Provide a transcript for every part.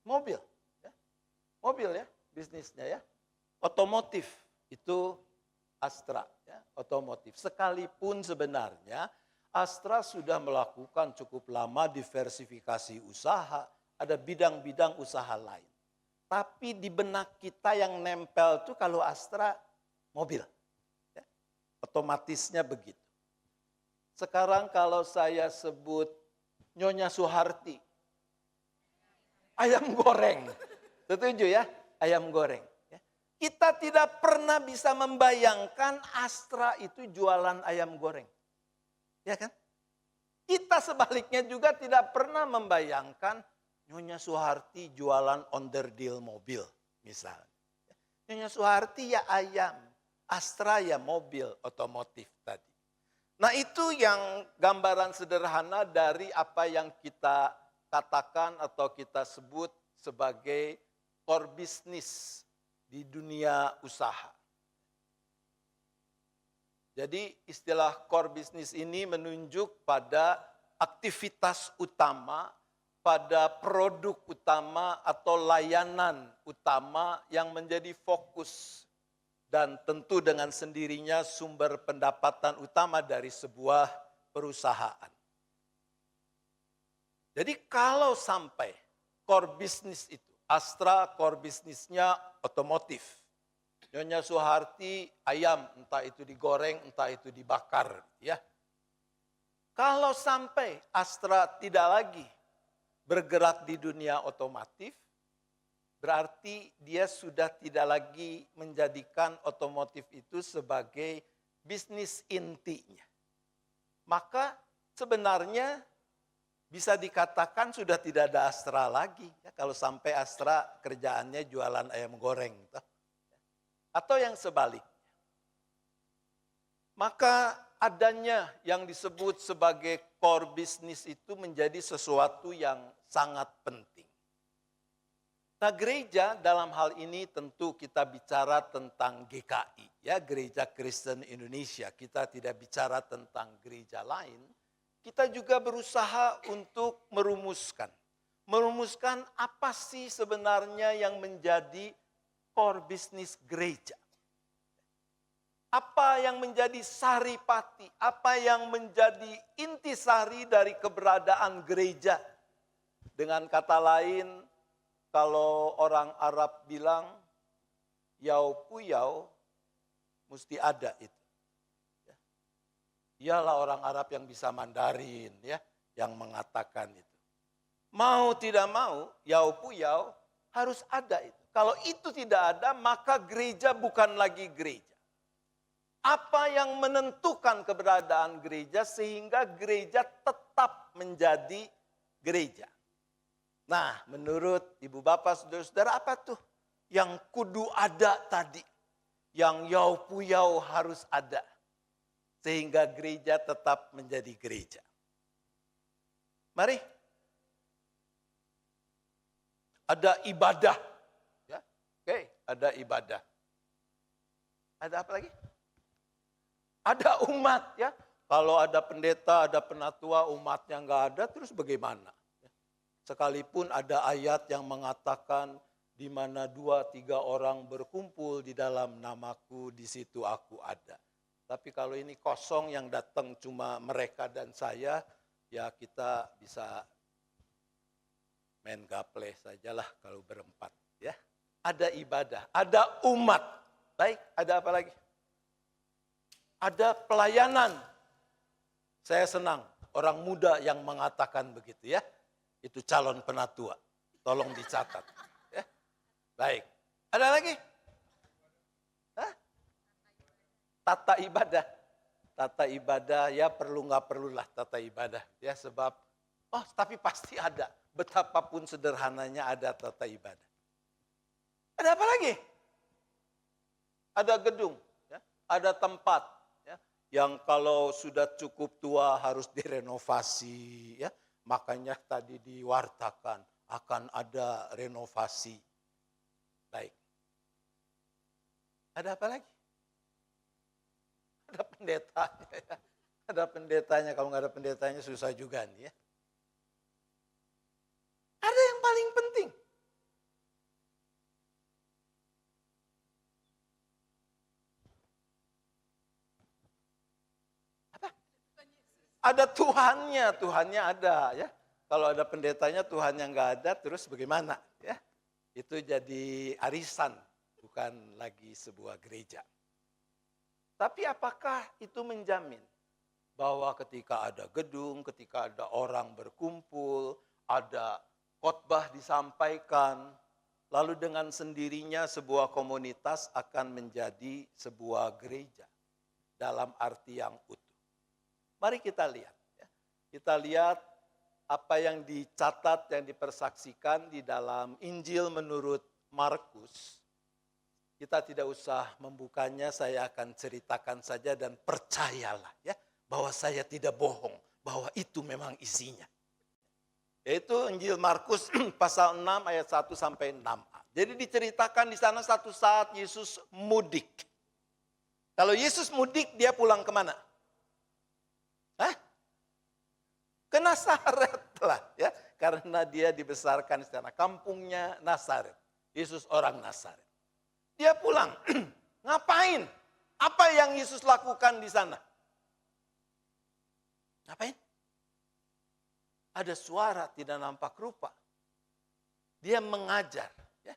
Mobil. Ya. Mobil ya, bisnisnya ya. Otomotif itu Astra. Ya, otomotif. Sekalipun sebenarnya Astra sudah melakukan cukup lama diversifikasi usaha. Ada bidang-bidang usaha lain. Tapi di benak kita yang nempel tuh kalau Astra mobil. Ya. Otomatisnya begitu. Sekarang kalau saya sebut Nyonya Suharti, ayam goreng. Setuju ya? Ayam goreng. Ya. Kita tidak pernah bisa membayangkan Astra itu jualan ayam goreng. Ya kan? Kita sebaliknya juga tidak pernah membayangkan Nyonya Suharti jualan onderdil mobil misalnya. Nyonya Suharti ya ayam, Astra ya mobil otomotif tadi. Nah itu yang gambaran sederhana dari apa yang kita katakan atau kita sebut sebagai core business di dunia usaha. Jadi istilah core business ini menunjuk pada aktivitas utama, pada produk utama atau layanan utama yang menjadi fokus dan tentu dengan sendirinya sumber pendapatan utama dari sebuah perusahaan. Jadi kalau sampai core business itu, Astra core bisnisnya otomotif. Nyonya Suharti ayam, entah itu digoreng, entah itu dibakar. Ya. Kalau sampai Astra tidak lagi bergerak di dunia otomotif, berarti dia sudah tidak lagi menjadikan otomotif itu sebagai bisnis intinya. Maka sebenarnya bisa dikatakan sudah tidak ada Astra lagi. Ya, kalau sampai Astra kerjaannya jualan ayam goreng. Atau yang sebaliknya. Maka adanya yang disebut sebagai core business itu menjadi sesuatu yang sangat penting. Nah gereja dalam hal ini tentu kita bicara tentang GKI, ya Gereja Kristen Indonesia. Kita tidak bicara tentang gereja lain. Kita juga berusaha untuk merumuskan apa sih sebenarnya yang menjadi core business gereja. Apa yang menjadi saripati, apa yang menjadi intisari dari keberadaan gereja. Dengan kata lain, kalau orang Arab bilang, yau puyau, mesti ada itu. Ialah orang Arab yang bisa Mandarin, ya, yang mengatakan itu. Mau tidak mau, yau puyau, harus ada itu. Kalau itu tidak ada, maka gereja bukan lagi gereja. Apa yang menentukan keberadaan gereja sehingga gereja tetap menjadi gereja. Nah, menurut Ibu Bapak, Saudara-saudara, apa tuh yang kudu ada tadi? Yang yau puyau harus ada. Sehingga gereja tetap menjadi gereja. Mari. Ada ibadah. Ya, oke, ada ibadah. Ada apa lagi? Ada umat ya. Kalau ada pendeta, ada penatua, umatnya nggak ada, terus bagaimana? Sekalipun ada ayat yang mengatakan di mana 2-3 orang berkumpul di dalam namaku, di situ aku ada. Tapi kalau ini kosong yang datang cuma mereka dan saya, ya kita bisa main gaple sajalah kalau berempat. Ya, ada ibadah, ada umat. Baik, ada apa lagi? Ada pelayanan. Saya senang orang muda yang mengatakan begitu ya. Itu calon penatua. Tolong dicatat. Ya. Baik. Ada lagi? Hah? Tata ibadah. Tata ibadah ya perlu nggak perlulah tata ibadah. Ya sebab, tapi pasti ada. Betapapun sederhananya ada tata ibadah. Ada apa lagi? Ada gedung. Ya. Ada tempat. Yang kalau sudah cukup tua harus direnovasi, ya makanya tadi diwartakan akan ada renovasi. Baik. Ada apa lagi? Ada pendetanya, ya. Ada pendetanya. Kalau nggak ada pendetanya susah juga nih ya. Ada yang paling penting. Ada Tuhannya ada ya. Kalau ada pendetanya Tuhannya nggak ada, terus bagaimana? Ya, itu jadi arisan, bukan lagi sebuah gereja. Tapi apakah itu menjamin bahwa ketika ada gedung, ketika ada orang berkumpul, ada khotbah disampaikan, lalu dengan sendirinya sebuah komunitas akan menjadi sebuah gereja dalam arti yang utuh? Mari kita lihat. Kita lihat apa yang dicatat, yang dipersaksikan di dalam Injil menurut Markus. Kita tidak usah membukanya, saya akan ceritakan saja dan percayalah ya bahwa saya tidak bohong, bahwa itu memang isinya. Yaitu Injil Markus pasal 6 ayat 1 sampai 6a. Jadi diceritakan di sana satu saat Yesus mudik. Kalau Yesus mudik, dia pulang kemana? Ke Nazaret lah ya, karena dia dibesarkan di sana. Kampungnya Nazaret. Yesus orang Nazaret. Dia pulang. Ngapain? Apa yang Yesus lakukan di sana? Ngapain? Ada suara tidak nampak rupa. Dia mengajar. Ya.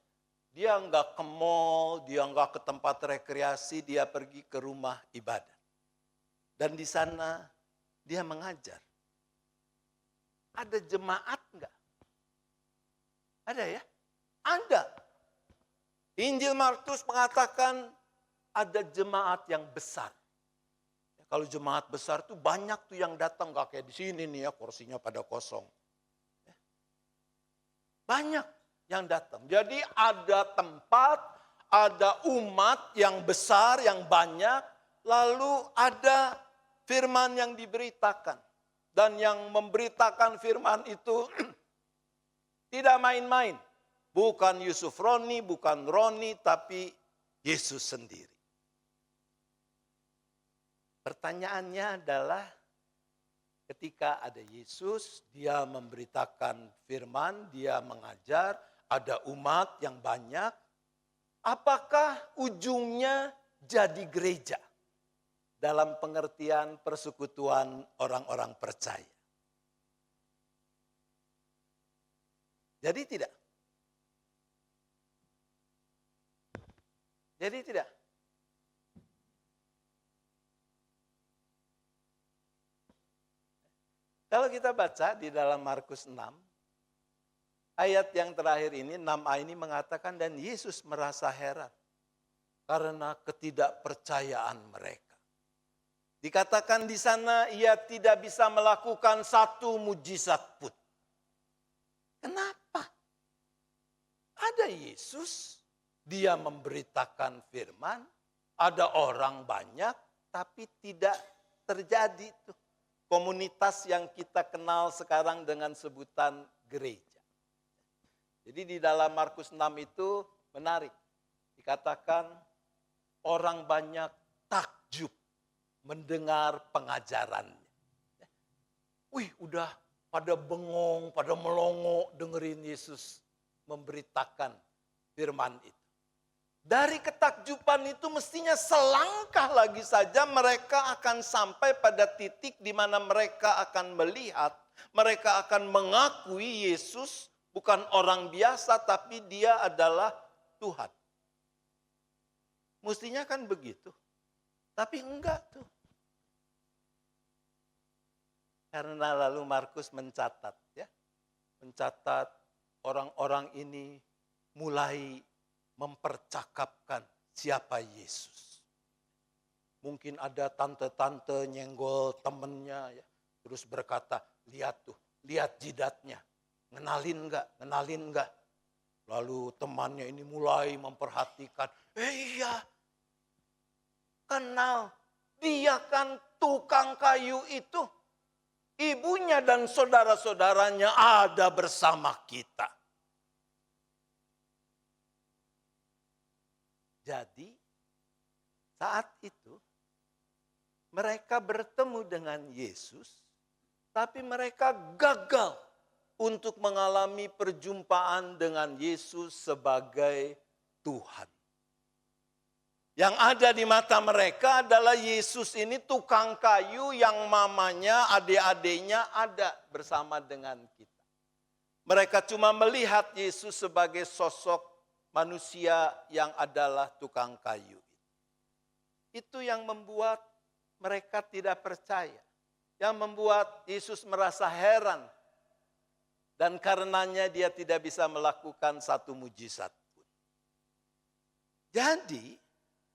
Dia enggak ke mall, dia enggak ke tempat rekreasi, dia pergi ke rumah ibadat. Dan di sana dia mengajar. Ada jemaat enggak? Ada ya? Ada. Injil Markus mengatakan ada jemaat yang besar. Kalau jemaat besar tuh banyak tuh yang datang, gak kayak di sini nih ya, kursinya pada kosong. Banyak yang datang. Jadi ada tempat, ada umat yang besar, yang banyak, lalu ada firman yang diberitakan. Dan yang memberitakan firman itu tidak main-main. Bukan Yusuf Roni, bukan Roni, tapi Yesus sendiri. Pertanyaannya adalah ketika ada Yesus, dia memberitakan firman, dia mengajar, ada umat yang banyak. Apakah ujungnya jadi gereja? Dalam pengertian persekutuan orang-orang percaya. Jadi tidak. Jadi tidak. Kalau kita baca di dalam Markus 6, ayat yang terakhir ini, 6a ini mengatakan, dan Yesus merasa heran karena ketidakpercayaan mereka. Dikatakan di sana ia tidak bisa melakukan satu mujizat pun. Kenapa? Ada Yesus, dia memberitakan firman, ada orang banyak, tapi tidak terjadi tuh komunitas yang kita kenal sekarang dengan sebutan gereja. Jadi di dalam Markus 6 itu menarik. Dikatakan orang banyak takjub mendengar pengajarannya. Wih, udah pada bengong, pada melongo dengerin Yesus memberitakan firman itu. Dari ketakjuban itu mestinya selangkah lagi saja mereka akan sampai pada titik di mana mereka akan melihat, mereka akan mengakui Yesus bukan orang biasa tapi dia adalah Tuhan. Mestinya kan begitu. Tapi enggak tuh. Karena lalu Markus mencatat ya. Mencatat orang-orang ini mulai mempercakapkan siapa Yesus. Mungkin ada tante-tante nyenggol temennya ya. Terus berkata, lihat tuh, lihat jidatnya. Ngenalin enggak? Lalu temannya ini mulai memperhatikan. Iya, kenal. Dia kan tukang kayu itu. Ibunya dan saudara-saudaranya ada bersama kita. Jadi saat itu mereka bertemu dengan Yesus, tapi mereka gagal untuk mengalami perjumpaan dengan Yesus sebagai Tuhan. Yang ada di mata mereka adalah Yesus ini tukang kayu yang mamanya, adik-adiknya ada bersama dengan kita. Mereka cuma melihat Yesus sebagai sosok manusia yang adalah tukang kayu. Itu yang membuat mereka tidak percaya. Yang membuat Yesus merasa heran. Dan karenanya dia tidak bisa melakukan satu mujizat pun. Jadi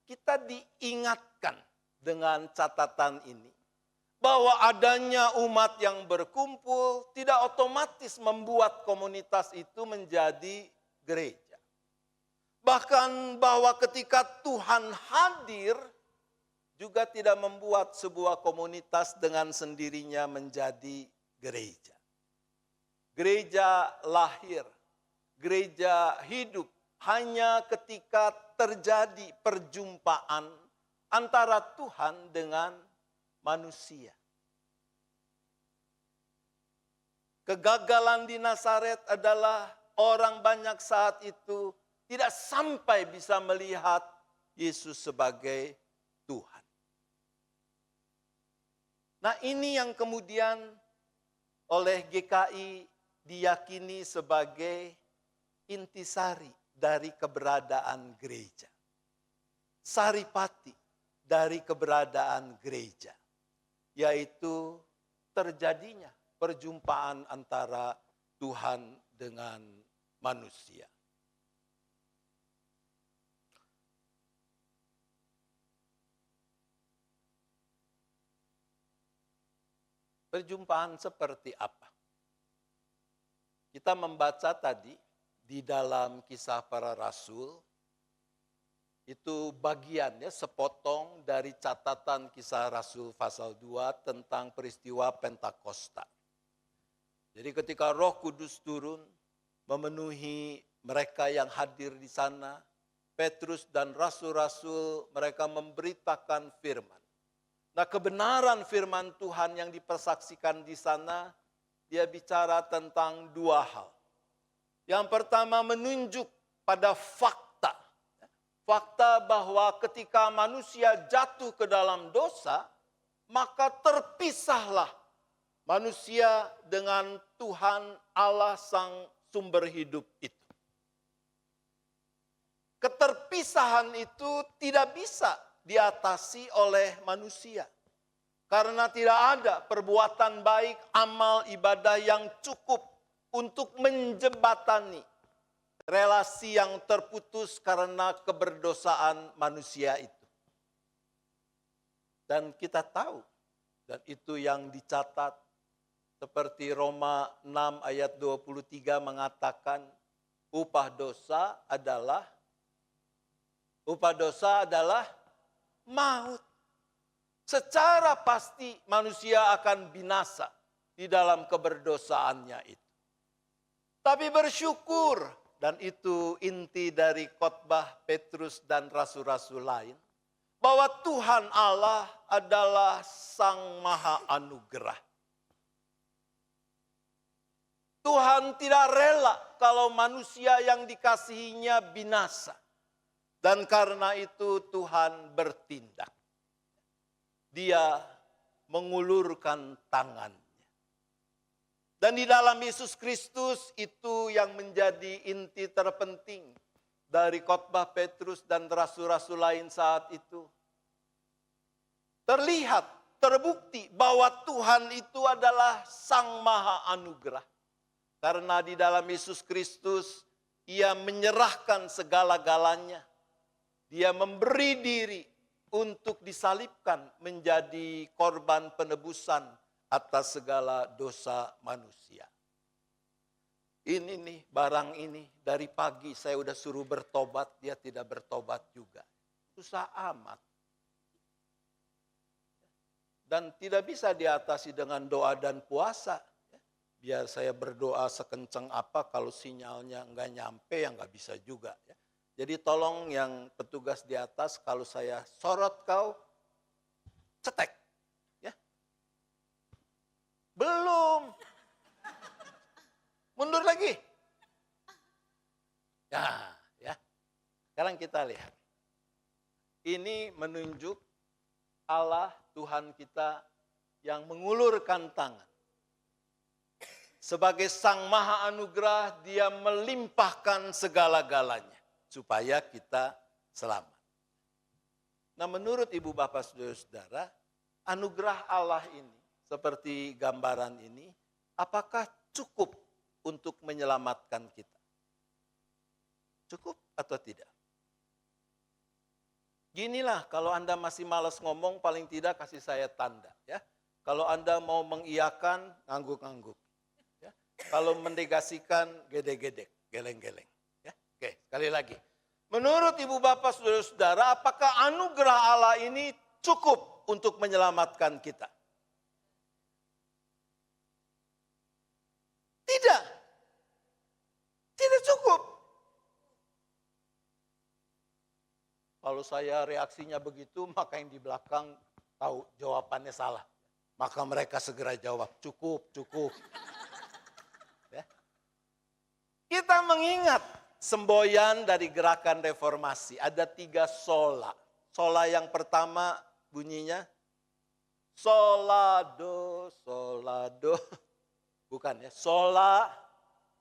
kita diingatkan dengan catatan ini. Bahwa adanya umat yang berkumpul tidak otomatis membuat komunitas itu menjadi gereja. Bahkan bahwa ketika Tuhan hadir juga tidak membuat sebuah komunitas dengan sendirinya menjadi gereja. Gereja lahir, gereja hidup hanya ketika terjadi perjumpaan antara Tuhan dengan manusia. Kegagalan di Nazaret adalah orang banyak saat itu tidak sampai bisa melihat Yesus sebagai Tuhan. Nah, ini yang kemudian oleh GKI diyakini sebagai intisari dari keberadaan gereja. Saripati dari keberadaan gereja. Yaitu terjadinya perjumpaan antara Tuhan dengan manusia. Perjumpaan seperti apa? Kita membaca tadi di dalam Kisah Para Rasul, itu bagiannya sepotong dari catatan Kisah Rasul pasal 2 tentang peristiwa Pentakosta. Jadi ketika Roh Kudus turun memenuhi mereka yang hadir di sana, Petrus dan rasul-rasul mereka memberitakan firman. Nah, kebenaran firman Tuhan yang dipersaksikan di sana, dia bicara tentang dua hal. Yang pertama menunjuk pada fakta. Fakta bahwa ketika manusia jatuh ke dalam dosa, maka terpisahlah manusia dengan Tuhan Allah sang sumber hidup itu. Keterpisahan itu tidak bisa diatasi oleh manusia. Karena tidak ada perbuatan baik, amal ibadah yang cukup untuk menjembatani relasi yang terputus karena keberdosaan manusia itu. Dan kita tahu, dan itu yang dicatat, seperti Roma 6 ayat 23 mengatakan, upah dosa adalah maut. Secara pasti manusia akan binasa di dalam keberdosaannya itu. Tapi bersyukur, dan itu inti dari khotbah Petrus dan rasul-rasul lain, bahwa Tuhan Allah adalah Sang Maha Anugerah. Tuhan tidak rela kalau manusia yang dikasihinya binasa. Dan karena itu Tuhan bertindak. Dia mengulurkan tangannya. Dan di dalam Yesus Kristus itu yang menjadi inti terpenting dari khotbah Petrus dan rasul-rasul lain saat itu. Terlihat, terbukti bahwa Tuhan itu adalah Sang Maha Anugerah. Karena di dalam Yesus Kristus Ia menyerahkan segala-galanya. Dia memberi diri untuk disalibkan menjadi korban penebusan atas segala dosa manusia. Ini nih, barang ini dari pagi saya udah suruh bertobat, dia tidak bertobat juga. Susah amat. Dan tidak bisa diatasi dengan doa dan puasa. Biar saya berdoa sekencang apa, kalau sinyalnya enggak nyampe ya enggak bisa juga. Jadi tolong yang petugas di atas, kalau saya sorot kau, cetek. Ya. Belum. Mundur lagi. Ya. Sekarang kita lihat. ini menunjuk Allah Tuhan kita yang mengulurkan tangan. Sebagai Sang Maha Anugerah, Dia melimpahkan segala-galanya supaya kita selamat. Nah, menurut Ibu Bapak Saudara-saudara, anugerah Allah ini seperti gambaran ini, apakah cukup untuk menyelamatkan kita? Cukup atau tidak? Ginilah, kalau Anda masih malas ngomong, paling tidak kasih saya tanda. Ya. Kalau Anda mau mengiyakan, ngangguk-ngangguk. Ya. Kalau mendegasikan, gedek-gedek, geleng-geleng. Ya. Oke, sekali lagi. Menurut Ibu Bapak Saudara-saudara, apakah anugerah Allah ini cukup untuk menyelamatkan kita? Tidak. Tidak cukup. Kalau saya reaksinya begitu, maka yang di belakang tahu jawabannya salah. Maka mereka segera jawab, cukup, cukup. Ya. Kita mengingat semboyan dari gerakan reformasi. Ada 3 sola. Sola yang pertama bunyinya, sola do, sola do. Bukan ya, sola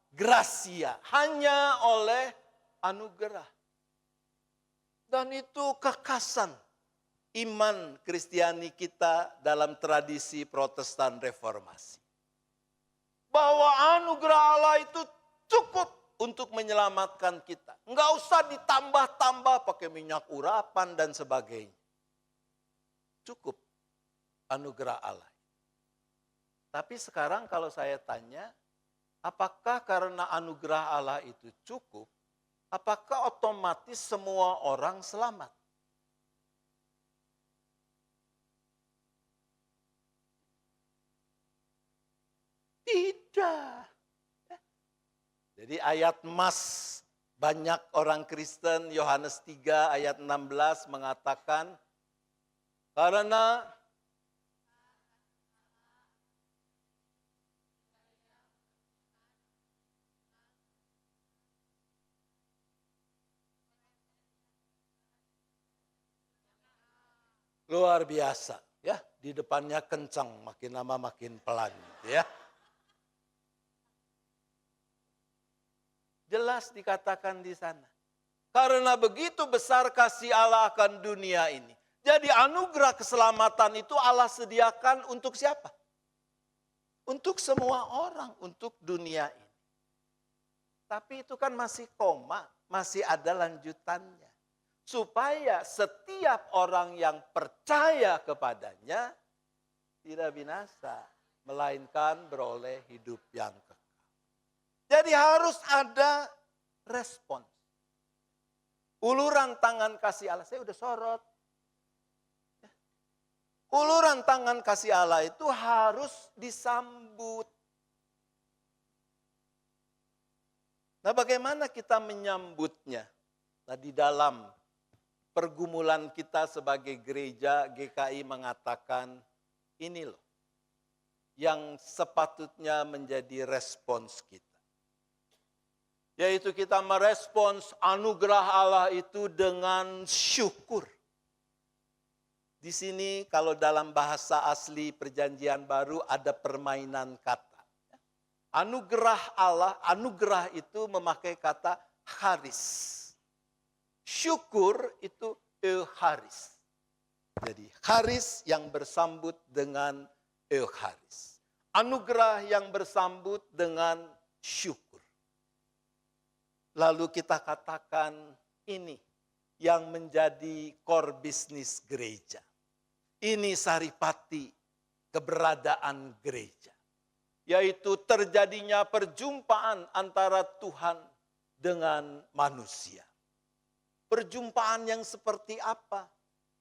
gracia. Hanya oleh anugerah. Dan itu kekasan iman Kristiani kita dalam tradisi Protestan Reformasi. Bahwa anugerah Allah itu cukup untuk menyelamatkan kita. Enggak usah ditambah-tambah pakai minyak urapan dan sebagainya. Cukup anugerah Allah. Tapi sekarang kalau saya tanya, apakah karena anugerah Allah itu cukup, apakah otomatis semua orang selamat? Tidak. Jadi ayat emas banyak orang Kristen, Yohanes 3 ayat 16 mengatakan, karena luar biasa, ya. Di depannya kencang, makin lama makin pelan, ya. Jelas dikatakan di sana. Karena begitu besar kasih Allah akan dunia ini. Jadi anugerah keselamatan itu Allah sediakan untuk siapa? Untuk semua orang, untuk dunia ini. Tapi itu kan masih koma, masih ada lanjutannya. Supaya setiap orang yang percaya kepadanya tidak binasa, melainkan beroleh hidup yang kekal. Jadi harus ada respons. Uluran tangan kasih Allah, saya udah sorot. Uluran tangan kasih Allah itu harus disambut. Nah, bagaimana kita menyambutnya? Nah, di dalam pergumulan kita sebagai gereja, GKI mengatakan ini loh yang sepatutnya menjadi respons kita. Yaitu kita merespons anugerah Allah itu dengan syukur. Di sini kalau dalam bahasa asli Perjanjian Baru ada permainan kata. Anugerah Allah, anugerah itu memakai kata charis. Syukur itu eucharis. Jadi charis yang bersambut dengan eucharis. Anugerah yang bersambut dengan syukur. Lalu kita katakan ini yang menjadi core bisnis gereja. Ini saripati keberadaan gereja. Yaitu terjadinya perjumpaan antara Tuhan dengan manusia. Perjumpaan yang seperti apa?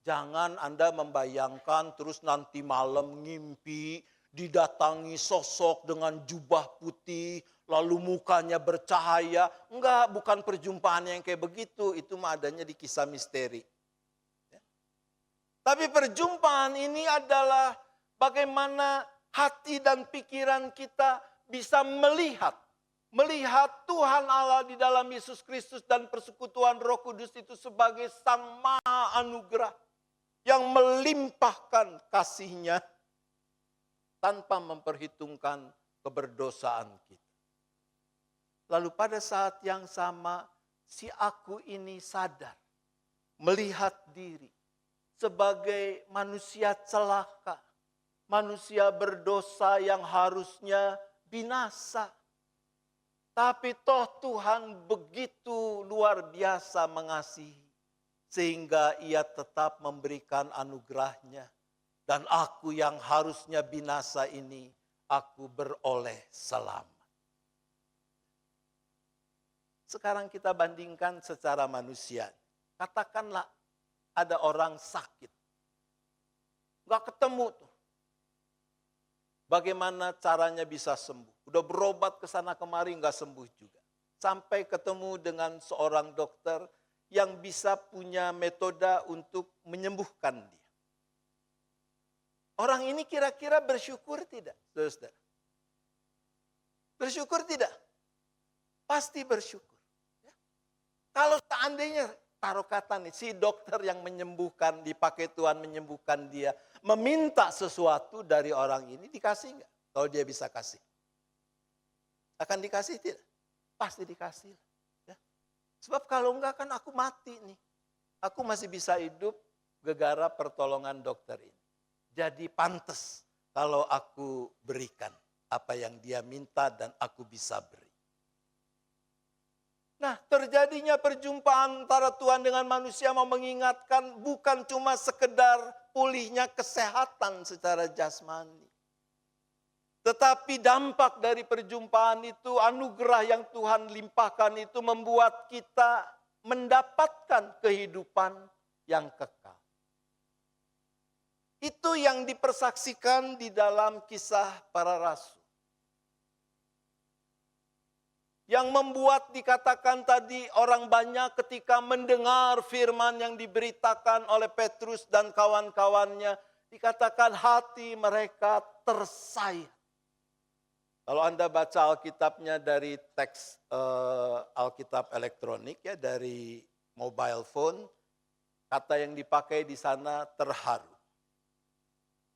Jangan Anda membayangkan terus nanti malam ngimpi, didatangi sosok dengan jubah putih, lalu mukanya bercahaya. Enggak, bukan perjumpaan yang kayak begitu. Itu mah adanya di kisah misteri. Ya. Tapi perjumpaan ini adalah bagaimana hati dan pikiran kita bisa melihat melihat Tuhan Allah di dalam Yesus Kristus dan persekutuan Roh Kudus itu sebagai Sang Maha Anugerah yang melimpahkan kasih-Nya tanpa memperhitungkan keberdosaan kita. Lalu pada saat yang sama, si aku ini sadar, melihat diri sebagai manusia celaka, manusia berdosa yang harusnya binasa. Tapi toh Tuhan begitu luar biasa mengasihi, sehingga Ia tetap memberikan anugerah-Nya. Dan aku yang harusnya binasa ini, aku beroleh selamat. Sekarang kita bandingkan secara manusia. Katakanlah ada orang sakit. Gak ketemu tuh. Bagaimana caranya bisa sembuh. Udah berobat ke sana kemari gak sembuh juga. Sampai ketemu dengan seorang dokter yang bisa punya metode untuk menyembuhkan dia. Orang ini kira-kira bersyukur tidak, saudara? Bersyukur tidak? Pasti bersyukur. Ya. Kalau seandainya, taruh kata nih, si dokter yang menyembuhkan, dipakai Tuhan menyembuhkan dia, meminta sesuatu dari orang ini, dikasih nggak? Kalau dia bisa kasih. Akan dikasih tidak? Pasti dikasih. Ya. Sebab kalau enggak kan aku mati nih. Aku masih bisa hidup gegara pertolongan dokter ini. Jadi pantas kalau aku berikan apa yang dia minta dan aku bisa beri. Nah, terjadinya perjumpaan antara Tuhan dengan manusia mau mengingatkan bukan cuma sekedar pulihnya kesehatan secara jasmani. Tetapi dampak dari perjumpaan itu, anugerah yang Tuhan limpahkan itu membuat kita mendapatkan kehidupan yang kekal. Itu yang dipersaksikan di dalam Kisah Para Rasul. Yang membuat dikatakan tadi orang banyak ketika mendengar firman yang diberitakan oleh Petrus dan kawan-kawannya. Dikatakan hati mereka tersayat. Kalau Anda baca Alkitabnya dari teks Alkitab elektronik ya, dari mobile phone. Kata yang dipakai di sana terharu.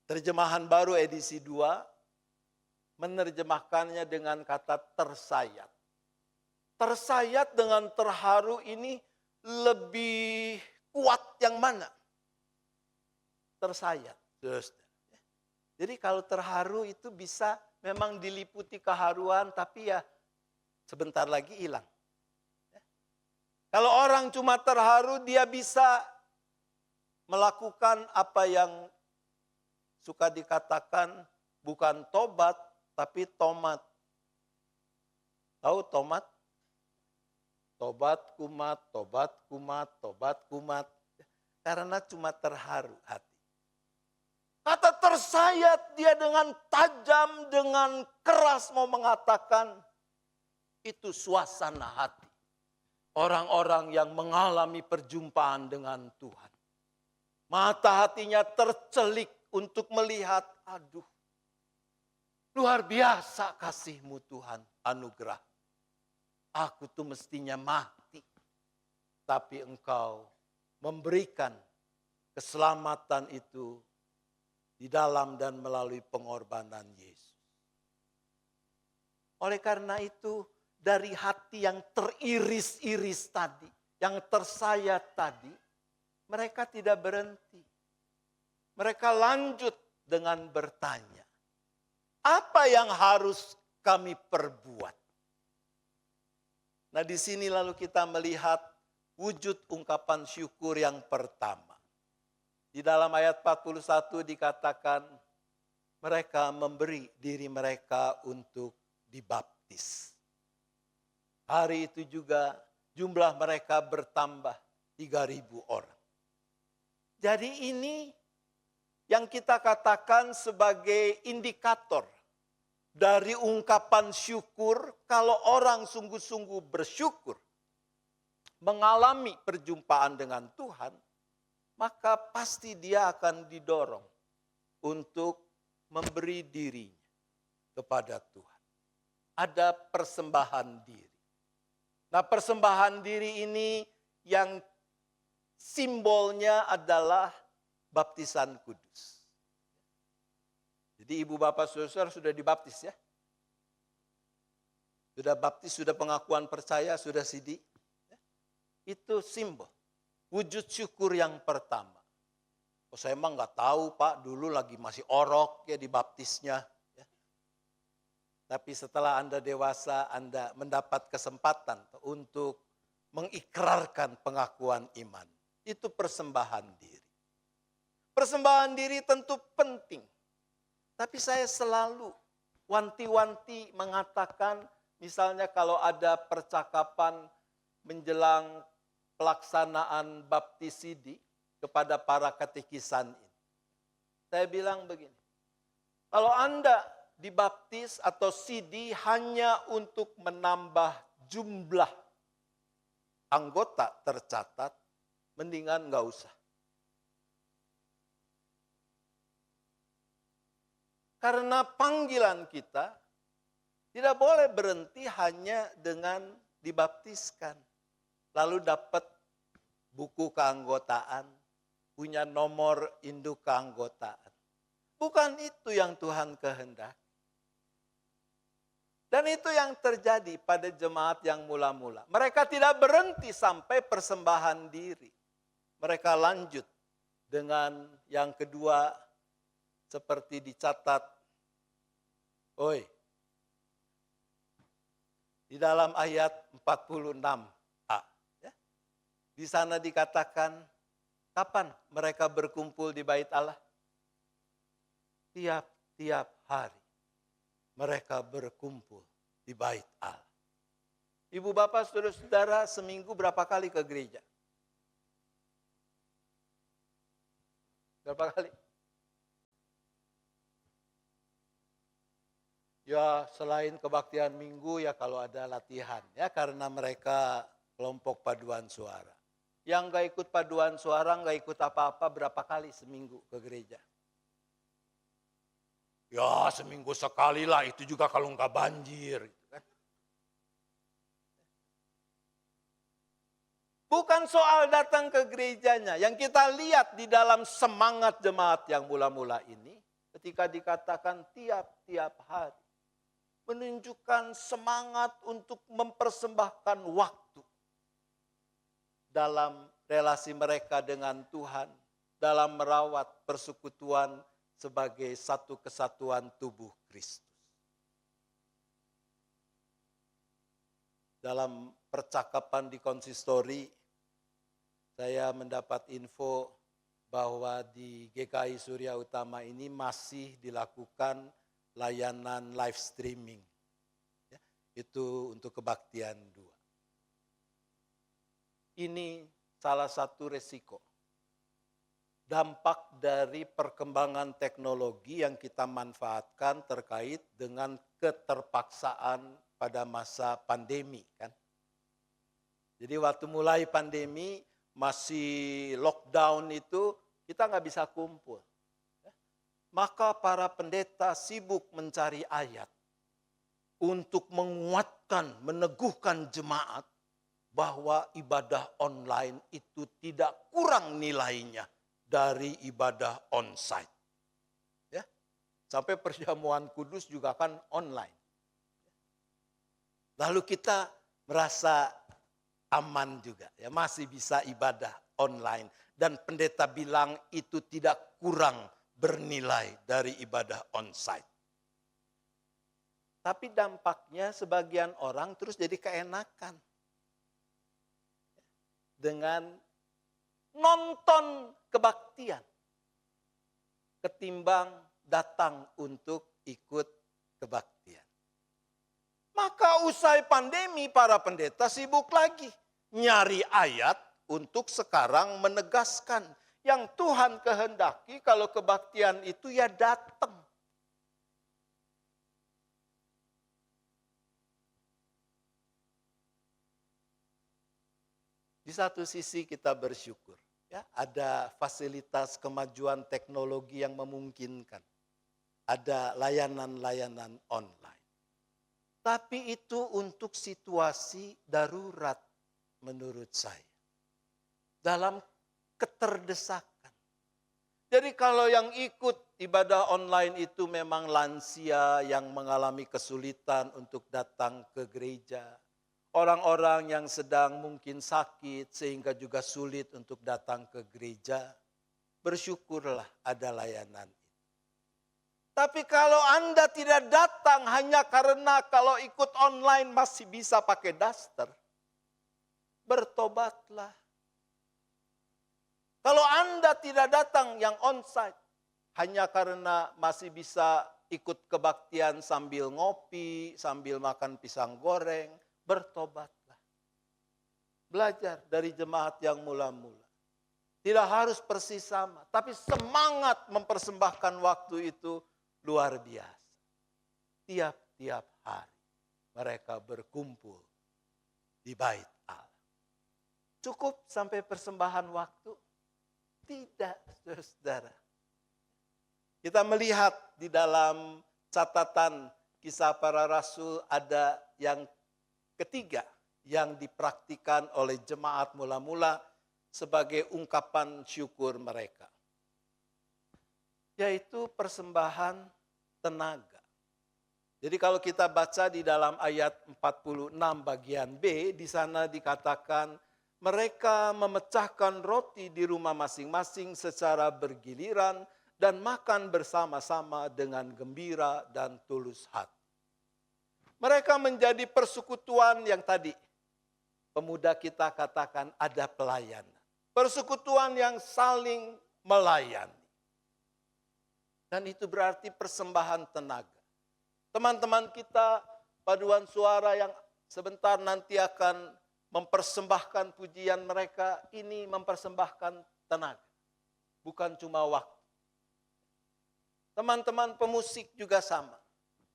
Terjemahan baru edisi 2 menerjemahkannya dengan kata tersayat. Tersayat dengan terharu ini lebih kuat yang mana? Tersayat. Jadi kalau terharu itu bisa memang diliputi keharuan tapi ya sebentar lagi hilang. Kalau orang cuma terharu dia bisa melakukan apa yang suka dikatakan bukan tobat tapi tomat. Tahu tomat? Tobat kumat, tobat kumat, tobat kumat. Karena cuma terharu hati. Kata tersayat dia dengan tajam, dengan keras mau mengatakan. Itu suasana hati. Orang-orang yang mengalami perjumpaan dengan Tuhan. Mata hatinya tercelik untuk melihat, aduh. Luar biasa kasih-Mu Tuhan, anugerah. Aku tuh mestinya mati. Tapi Engkau memberikan keselamatan itu di dalam dan melalui pengorbanan Yesus. Oleh karena itu, dari hati yang teriris-iris tadi, yang tersayat tadi, mereka tidak berhenti. Mereka lanjut dengan bertanya, apa yang harus kami perbuat? Nah, di sini lalu kita melihat wujud ungkapan syukur yang pertama. Di dalam ayat 41 dikatakan mereka memberi diri mereka untuk dibaptis. Hari itu juga jumlah mereka bertambah 3.000 orang. Jadi ini yang kita katakan sebagai indikator dari ungkapan syukur, kalau orang sungguh-sungguh bersyukur, mengalami perjumpaan dengan Tuhan, maka pasti dia akan didorong untuk memberi dirinya kepada Tuhan. ada persembahan diri. Nah, persembahan diri ini yang simbolnya adalah baptisan kudus. Jadi ibu bapak saudara sudah dibaptis ya? Sudah baptis, sudah pengakuan percaya, sudah sidi. Itu simbol. Wujud syukur yang pertama. Oh, saya emang nggak tahu Pak, dulu lagi masih orok ya dibaptisnya. Ya. Tapi setelah Anda dewasa, Anda mendapat kesempatan untuk mengikrarkan pengakuan iman. Itu persembahan diri. Persembahan diri tentu penting. Tapi saya selalu wanti-wanti mengatakan, misalnya kalau ada percakapan menjelang pelaksanaan baptisidi kepada para katekisan ini. Saya bilang begini, kalau Anda dibaptis atau sidi hanya untuk menambah jumlah anggota tercatat, mendingan nggak usah. Karena panggilan kita tidak boleh berhenti hanya dengan dibaptiskan. Lalu dapat buku keanggotaan, punya nomor induk keanggotaan. Bukan itu yang Tuhan kehendaki. Dan itu yang terjadi pada jemaat yang mula-mula. Mereka tidak berhenti sampai persembahan diri. Mereka lanjut dengan yang kedua seperti dicatat. Oi, di dalam ayat 46a, ya, di sana dikatakan, kapan mereka berkumpul di bait Allah? Tiap-tiap hari mereka berkumpul di bait Allah. Ibu bapak saudara-saudara seminggu berapa kali ke gereja? Berapa kali? Ya selain kebaktian minggu ya kalau ada latihan ya karena mereka kelompok paduan suara. Yang gak ikut paduan suara gak ikut apa-apa berapa kali seminggu ke gereja? Ya seminggu sekali lah itu juga kalau gak banjir. Gitu kan. Bukan soal datang ke gerejanya. Yang kita lihat di dalam semangat jemaat yang mula-mula ini. Ketika dikatakan tiap-tiap hari. Menunjukkan semangat untuk mempersembahkan waktu dalam relasi mereka dengan Tuhan, dalam merawat persekutuan sebagai satu kesatuan tubuh Kristus. Dalam percakapan di konsistori, saya mendapat info bahwa di GKI Surya Utama ini masih dilakukan layanan live streaming. Ya, itu untuk kebaktian 2. Ini salah satu resiko. Dampak dari perkembangan teknologi yang kita manfaatkan terkait dengan keterpaksaan pada masa pandemi. Kan? Jadi waktu mulai pandemi, masih lockdown itu, kita nggak bisa kumpul. Maka para pendeta sibuk mencari ayat untuk menguatkan, meneguhkan jemaat bahwa ibadah online itu tidak kurang nilainya dari ibadah onsite. Ya. Sampai perjamuan kudus juga kan online. Lalu kita merasa aman juga, ya masih bisa ibadah online. Dan pendeta bilang itu tidak kurang bernilai dari ibadah onsite. Tapi dampaknya sebagian orang terus jadi keenakan. Dengan nonton kebaktian. Ketimbang datang untuk ikut kebaktian. Maka usai pandemi para pendeta sibuk lagi. Nyari ayat untuk sekarang menegaskan. Yang Tuhan kehendaki kalau kebaktian itu ya datang. Di satu sisi kita bersyukur. Ya, ada fasilitas kemajuan teknologi yang memungkinkan. Ada layanan-layanan online. Tapi itu untuk situasi darurat menurut saya. Dalam keterdesakan. Jadi kalau yang ikut ibadah online itu memang lansia yang mengalami kesulitan untuk datang ke gereja. Orang-orang yang sedang mungkin sakit sehingga juga sulit untuk datang ke gereja. Bersyukurlah ada layanan itu. Tapi kalau Anda tidak datang hanya karena kalau ikut online masih bisa pakai daster, bertobatlah. Kalau Anda tidak datang yang onsite hanya karena masih bisa ikut kebaktian sambil ngopi, sambil makan pisang goreng, bertobatlah. Belajar dari jemaat yang mula-mula. Tidak harus persis sama, tapi semangat mempersembahkan waktu itu luar biasa. Tiap-tiap hari mereka berkumpul di bait Allah. Cukup sampai persembahan waktu? Tidak, saudara. Kita melihat di dalam catatan Kisah Para Rasul ada yang ketiga yang dipraktikkan oleh jemaat mula-mula sebagai ungkapan syukur mereka. Yaitu persembahan tenaga. Jadi kalau kita baca di dalam ayat 46 bagian B, di sana dikatakan mereka memecahkan roti di rumah masing-masing secara bergiliran dan makan bersama-sama dengan gembira dan tulus hati. Mereka menjadi persekutuan yang tadi pemuda kita katakan ada pelayanan. Persekutuan yang saling melayani. Dan itu berarti persembahan tenaga. Teman-teman kita paduan suara yang sebentar nanti akan mempersembahkan pujian mereka, ini mempersembahkan tenaga. Bukan cuma waktu. Teman-teman pemusik juga sama.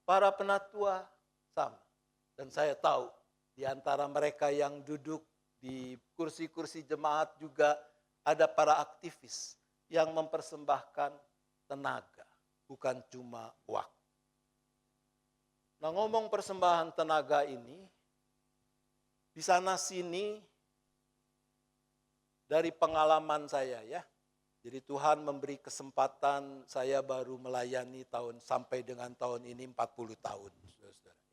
Para penatua sama. Dan saya tahu di antara mereka yang duduk di kursi-kursi jemaat juga ada para aktivis yang mempersembahkan tenaga, bukan cuma waktu. Nah, ngomong persembahan tenaga ini, di sana sini dari pengalaman saya ya. Jadi Tuhan memberi kesempatan saya baru melayani sampai dengan tahun ini 40 tahun. Saudara.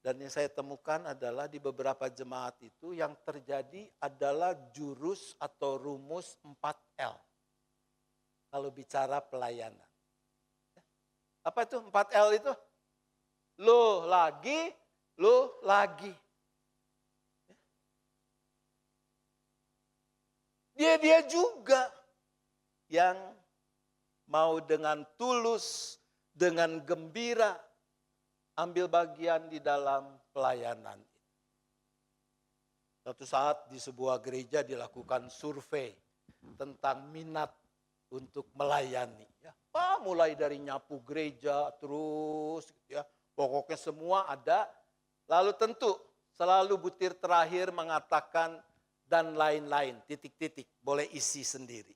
Dan yang saya temukan adalah di beberapa jemaat itu yang terjadi adalah jurus atau rumus 4L. Kalau bicara pelayanan. Apa itu 4L itu? Lo lagi, lo lagi. Dia juga yang mau dengan tulus, dengan gembira, ambil bagian di dalam pelayanan. Suatu saat di sebuah gereja dilakukan survei tentang minat untuk melayani. Ya. Mulai dari nyapu gereja terus, gitu ya. Pokoknya semua ada. Lalu tentu selalu butir terakhir mengatakan dan lain-lain, titik-titik, boleh isi sendiri.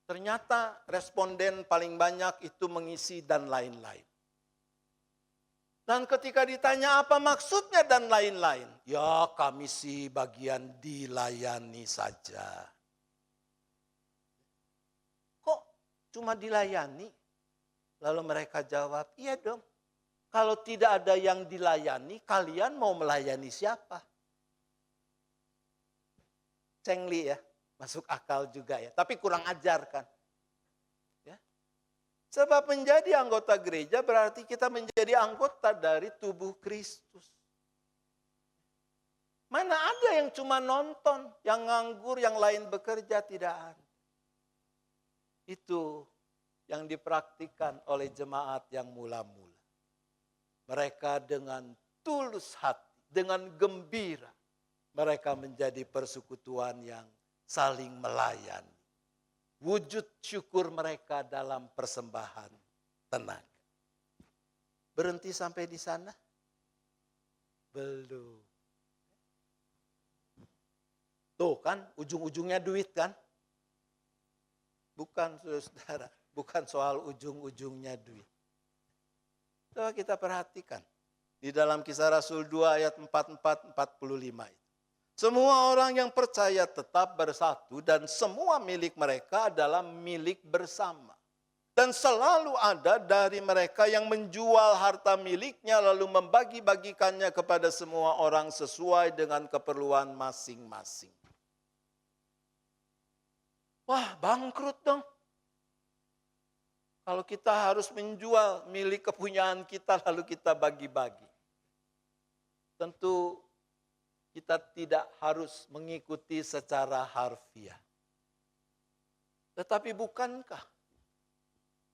Ternyata responden paling banyak itu mengisi dan lain-lain. Dan ketika ditanya apa maksudnya dan lain-lain, ya kami sih bagian dilayani saja. Kok cuma dilayani? Lalu mereka jawab, iya dong. Kalau tidak ada yang dilayani, kalian mau melayani siapa? Cengli ya, masuk akal juga ya. Tapi kurang ajar kan. Ya. Sebab menjadi anggota gereja berarti kita menjadi anggota dari tubuh Kristus. Mana ada yang cuma nonton, yang nganggur, yang lain bekerja, tidak ada. Itu yang dipraktikkan oleh jemaat yang mula-mula. Mereka dengan tulus hati, dengan gembira, mereka menjadi persekutuan yang saling melayani. Wujud syukur mereka dalam persembahan tenaga. Berhenti sampai di sana? Belum. Tuh kan, ujung-ujungnya duit kan? Bukan saudara, bukan soal ujung-ujungnya duit. Coba kita perhatikan. Di dalam Kisah Rasul 2 ayat 44-45 itu. Semua orang yang percaya tetap bersatu dan semua milik mereka adalah milik bersama. Dan selalu ada dari mereka yang menjual harta miliknya lalu membagi-bagikannya kepada semua orang sesuai dengan keperluan masing-masing. Wah, bangkrut dong. Kalau kita harus menjual milik kepunyaan kita lalu kita bagi-bagi. Tentu kita tidak harus mengikuti secara harfiah. Tetapi bukankah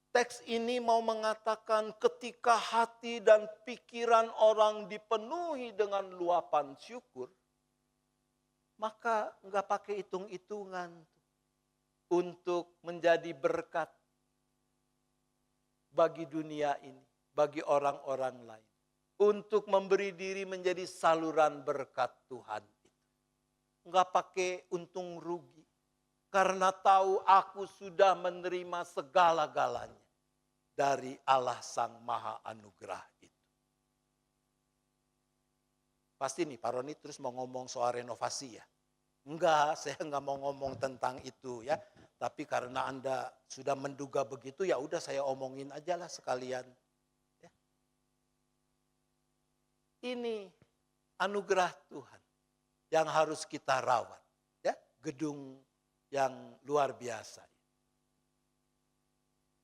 teks ini mau mengatakan ketika hati dan pikiran orang dipenuhi dengan luapan syukur, maka enggak pakai hitung-hitungan untuk menjadi berkat bagi dunia ini, bagi orang-orang lain. Untuk memberi diri menjadi saluran berkat Tuhan itu. Enggak pakai untung rugi. Karena tahu aku sudah menerima segala-galanya dari Allah Sang Maha Anugerah itu. Pasti nih Pak Roni terus mau ngomong soal renovasi ya. Enggak, saya enggak mau ngomong tentang itu ya. Tapi karena Anda sudah menduga begitu, ya udah saya omongin aja lah sekalian. Ya. Ini anugerah Tuhan yang harus kita rawat. Ya, gedung yang luar biasa.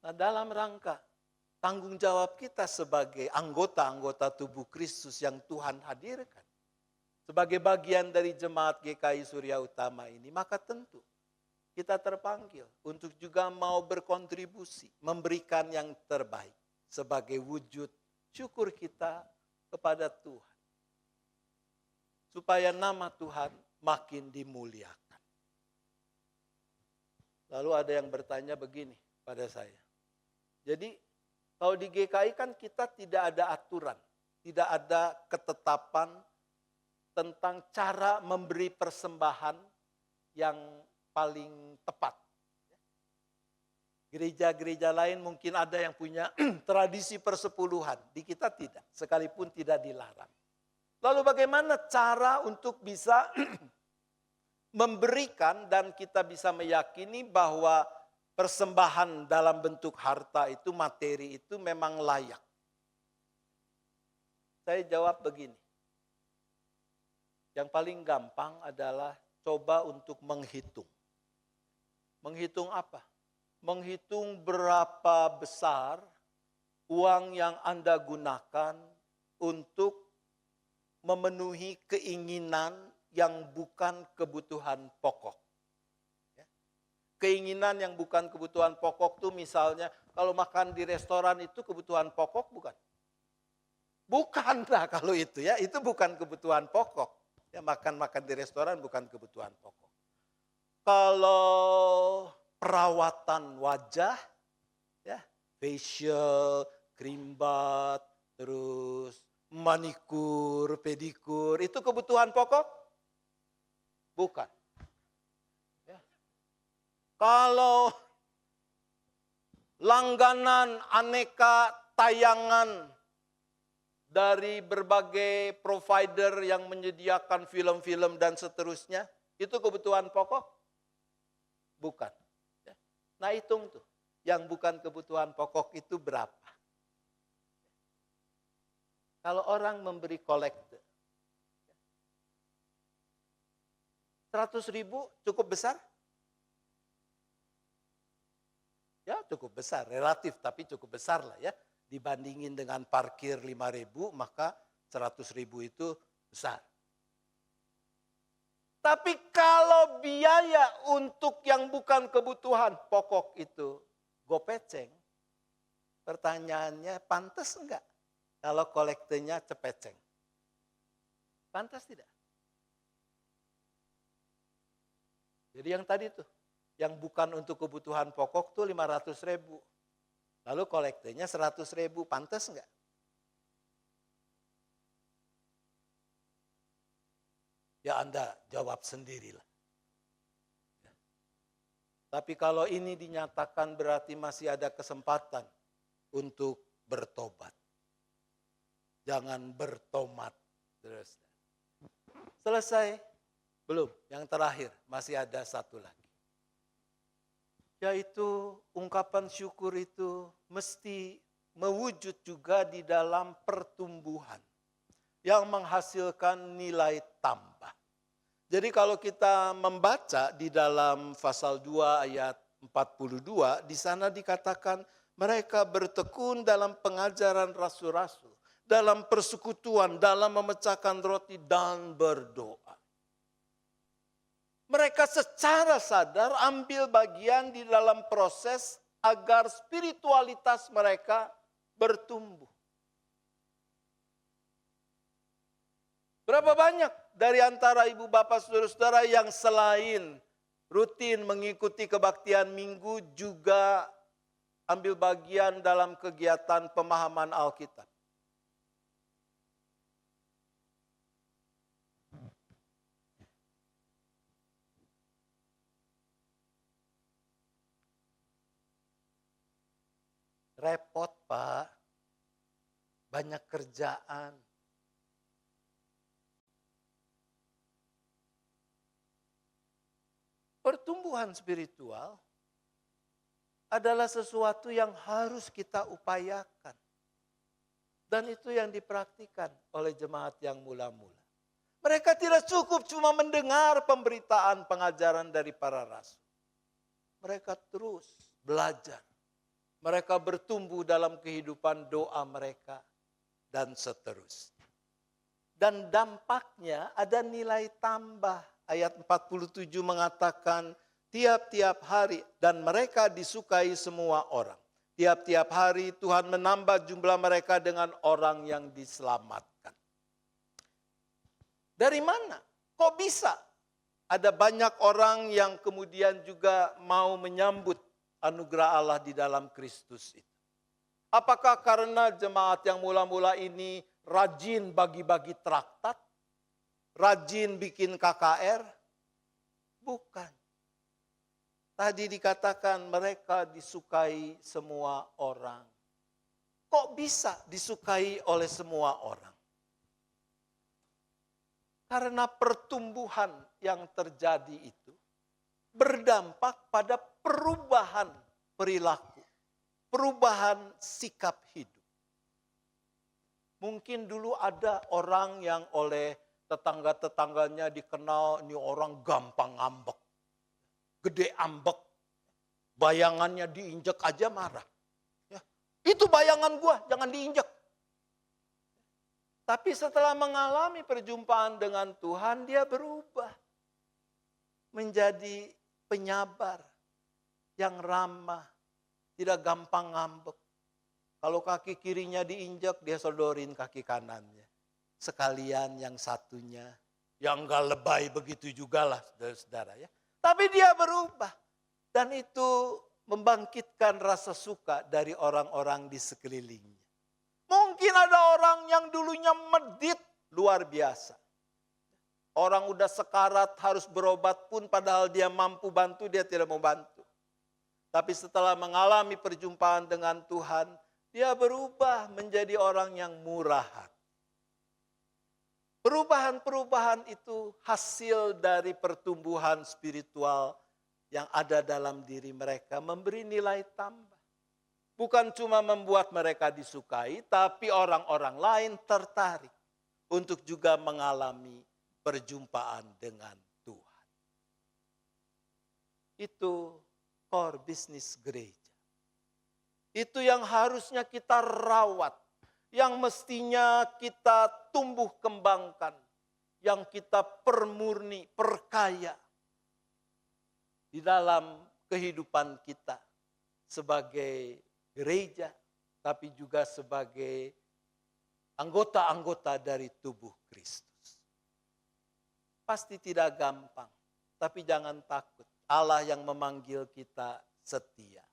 Nah, dalam rangka tanggung jawab kita sebagai anggota-anggota tubuh Kristus yang Tuhan hadirkan. Sebagai bagian dari jemaat GKI Surya Utama ini, maka tentu kita terpanggil untuk juga mau berkontribusi, memberikan yang terbaik sebagai wujud syukur kita kepada Tuhan. Supaya nama Tuhan makin dimuliakan. Lalu ada yang bertanya begini pada saya. Jadi kalau di GKI kan kita tidak ada aturan, tidak ada ketetapan tentang cara memberi persembahan yang paling tepat. Gereja-gereja lain mungkin ada yang punya tradisi persepuluhan, di kita tidak, sekalipun tidak dilarang. Lalu bagaimana cara untuk bisa memberikan dan kita bisa meyakini bahwa persembahan dalam bentuk harta itu, materi itu memang layak? Saya jawab begini. Yang paling gampang adalah coba untuk menghitung. Menghitung apa? Menghitung berapa besar uang yang Anda gunakan untuk memenuhi keinginan yang bukan kebutuhan pokok. Keinginan yang bukan kebutuhan pokok itu misalnya kalau makan di restoran itu kebutuhan pokok bukan? Bukan lah kalau itu ya, itu bukan kebutuhan pokok. Ya, makan-makan di restoran bukan kebutuhan pokok. Kalau perawatan wajah, ya, facial, cream bath, terus manikur, pedikur, itu kebutuhan pokok? Bukan. Ya. Kalau langganan aneka tayangan dari berbagai provider yang menyediakan film-film dan seterusnya, itu kebutuhan pokok? Bukan. Nah hitung tuh, yang bukan kebutuhan pokok itu berapa? Kalau orang memberi kolekte, 100.000 cukup besar? Ya cukup besar, relatif tapi cukup besar lah ya. Dibandingin dengan parkir 5.000, maka 100.000 itu besar. Tapi kalau biaya untuk yang bukan kebutuhan pokok itu gopeceng, pertanyaannya pantas enggak kalau kolektenya cepeceng? Pantas tidak? Jadi yang tadi tuh, yang bukan untuk kebutuhan pokok tuh 500.000. Lalu kolektenya 100.000, pantas enggak? Ya Anda jawab sendirilah. Tapi kalau ini dinyatakan berarti masih ada kesempatan untuk bertobat. jangan bertomat. Terus. Selesai? Belum. Yang terakhir, masih ada satu lagi. Yaitu ungkapan syukur itu mesti mewujud juga di dalam pertumbuhan yang menghasilkan nilai tambah. Jadi kalau kita membaca di dalam pasal 2 ayat 42, di sana dikatakan mereka bertekun dalam pengajaran rasul-rasul, dalam persekutuan, dalam memecahkan roti dan berdoa. Mereka secara sadar ambil bagian di dalam proses agar spiritualitas mereka bertumbuh. Berapa banyak dari antara ibu bapak saudara-saudara yang selain rutin mengikuti kebaktian minggu juga ambil bagian dalam kegiatan pemahaman Alkitab? Repot, Pak. Banyak kerjaan. Pertumbuhan spiritual adalah sesuatu yang harus kita upayakan. Dan itu yang dipraktikkan oleh jemaat yang mula-mula. Mereka tidak cukup cuma mendengar pemberitaan pengajaran dari para rasul. Mereka terus belajar. Mereka bertumbuh dalam kehidupan doa mereka dan seterusnya. Dan dampaknya ada nilai tambah. Ayat 47 mengatakan tiap-tiap hari dan mereka disukai semua orang. Tiap-tiap hari Tuhan menambah jumlah mereka dengan orang yang diselamatkan. Dari mana? Kok bisa? Ada banyak orang yang kemudian juga mau menyambut anugerah Allah di dalam Kristus itu. Apakah karena jemaat yang mula-mula ini rajin bagi-bagi traktat? Rajin bikin KKR? Bukan. Tadi dikatakan mereka disukai semua orang. Kok bisa disukai oleh semua orang? Karena pertumbuhan yang terjadi itu berdampak pada perubahan perilaku, perubahan sikap hidup. Mungkin dulu ada orang yang oleh tetangga-tetangganya dikenal, ini orang gampang ngambek, gede ambek, bayangannya diinjek aja marah. Ya, itu bayangan gua, jangan diinjek. Tapi setelah mengalami perjumpaan dengan Tuhan, dia berubah menjadi penyabar, yang ramah, tidak gampang ngambek. Kalau kaki kirinya diinjak, dia sodorin kaki kanannya. Sekalian yang satunya, yang gak lebay begitu juga lah saudara-saudara ya. Tapi dia berubah. Dan itu membangkitkan rasa suka dari orang-orang di sekelilingnya. Mungkin ada orang yang dulunya medit luar biasa. Orang udah sekarat harus berobat pun padahal dia mampu bantu, dia tidak mau bantu. Tapi setelah mengalami perjumpaan dengan Tuhan, dia berubah menjadi orang yang murah hati. Perubahan-perubahan itu hasil dari pertumbuhan spiritual yang ada dalam diri mereka, memberi nilai tambah. Bukan cuma membuat mereka disukai, tapi orang-orang lain tertarik untuk juga mengalami perjumpaan dengan Tuhan. Itu core bisnis gereja. Itu yang harusnya kita rawat, yang mestinya kita tumbuh kembangkan, yang kita permurni, perkaya di dalam kehidupan kita sebagai gereja, tapi juga sebagai anggota-anggota dari tubuh Kristus. Pasti tidak gampang, tapi jangan takut. Allah yang memanggil kita setia.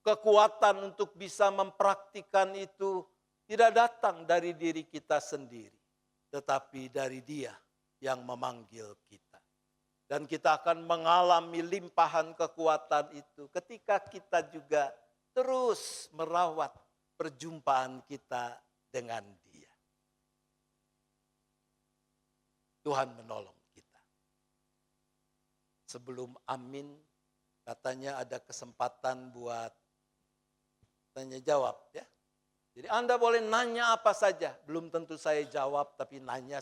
Kekuatan untuk bisa mempraktikkan itu tidak datang dari diri kita sendiri, tetapi dari Dia yang memanggil kita. Dan kita akan mengalami limpahan kekuatan itu ketika kita juga terus merawat perjumpaan kita dengan Dia. Tuhan menolong kita. Sebelum amin, katanya ada kesempatan buat tanya jawab ya. Jadi Anda boleh nanya apa saja, belum tentu saya jawab, tapi nanya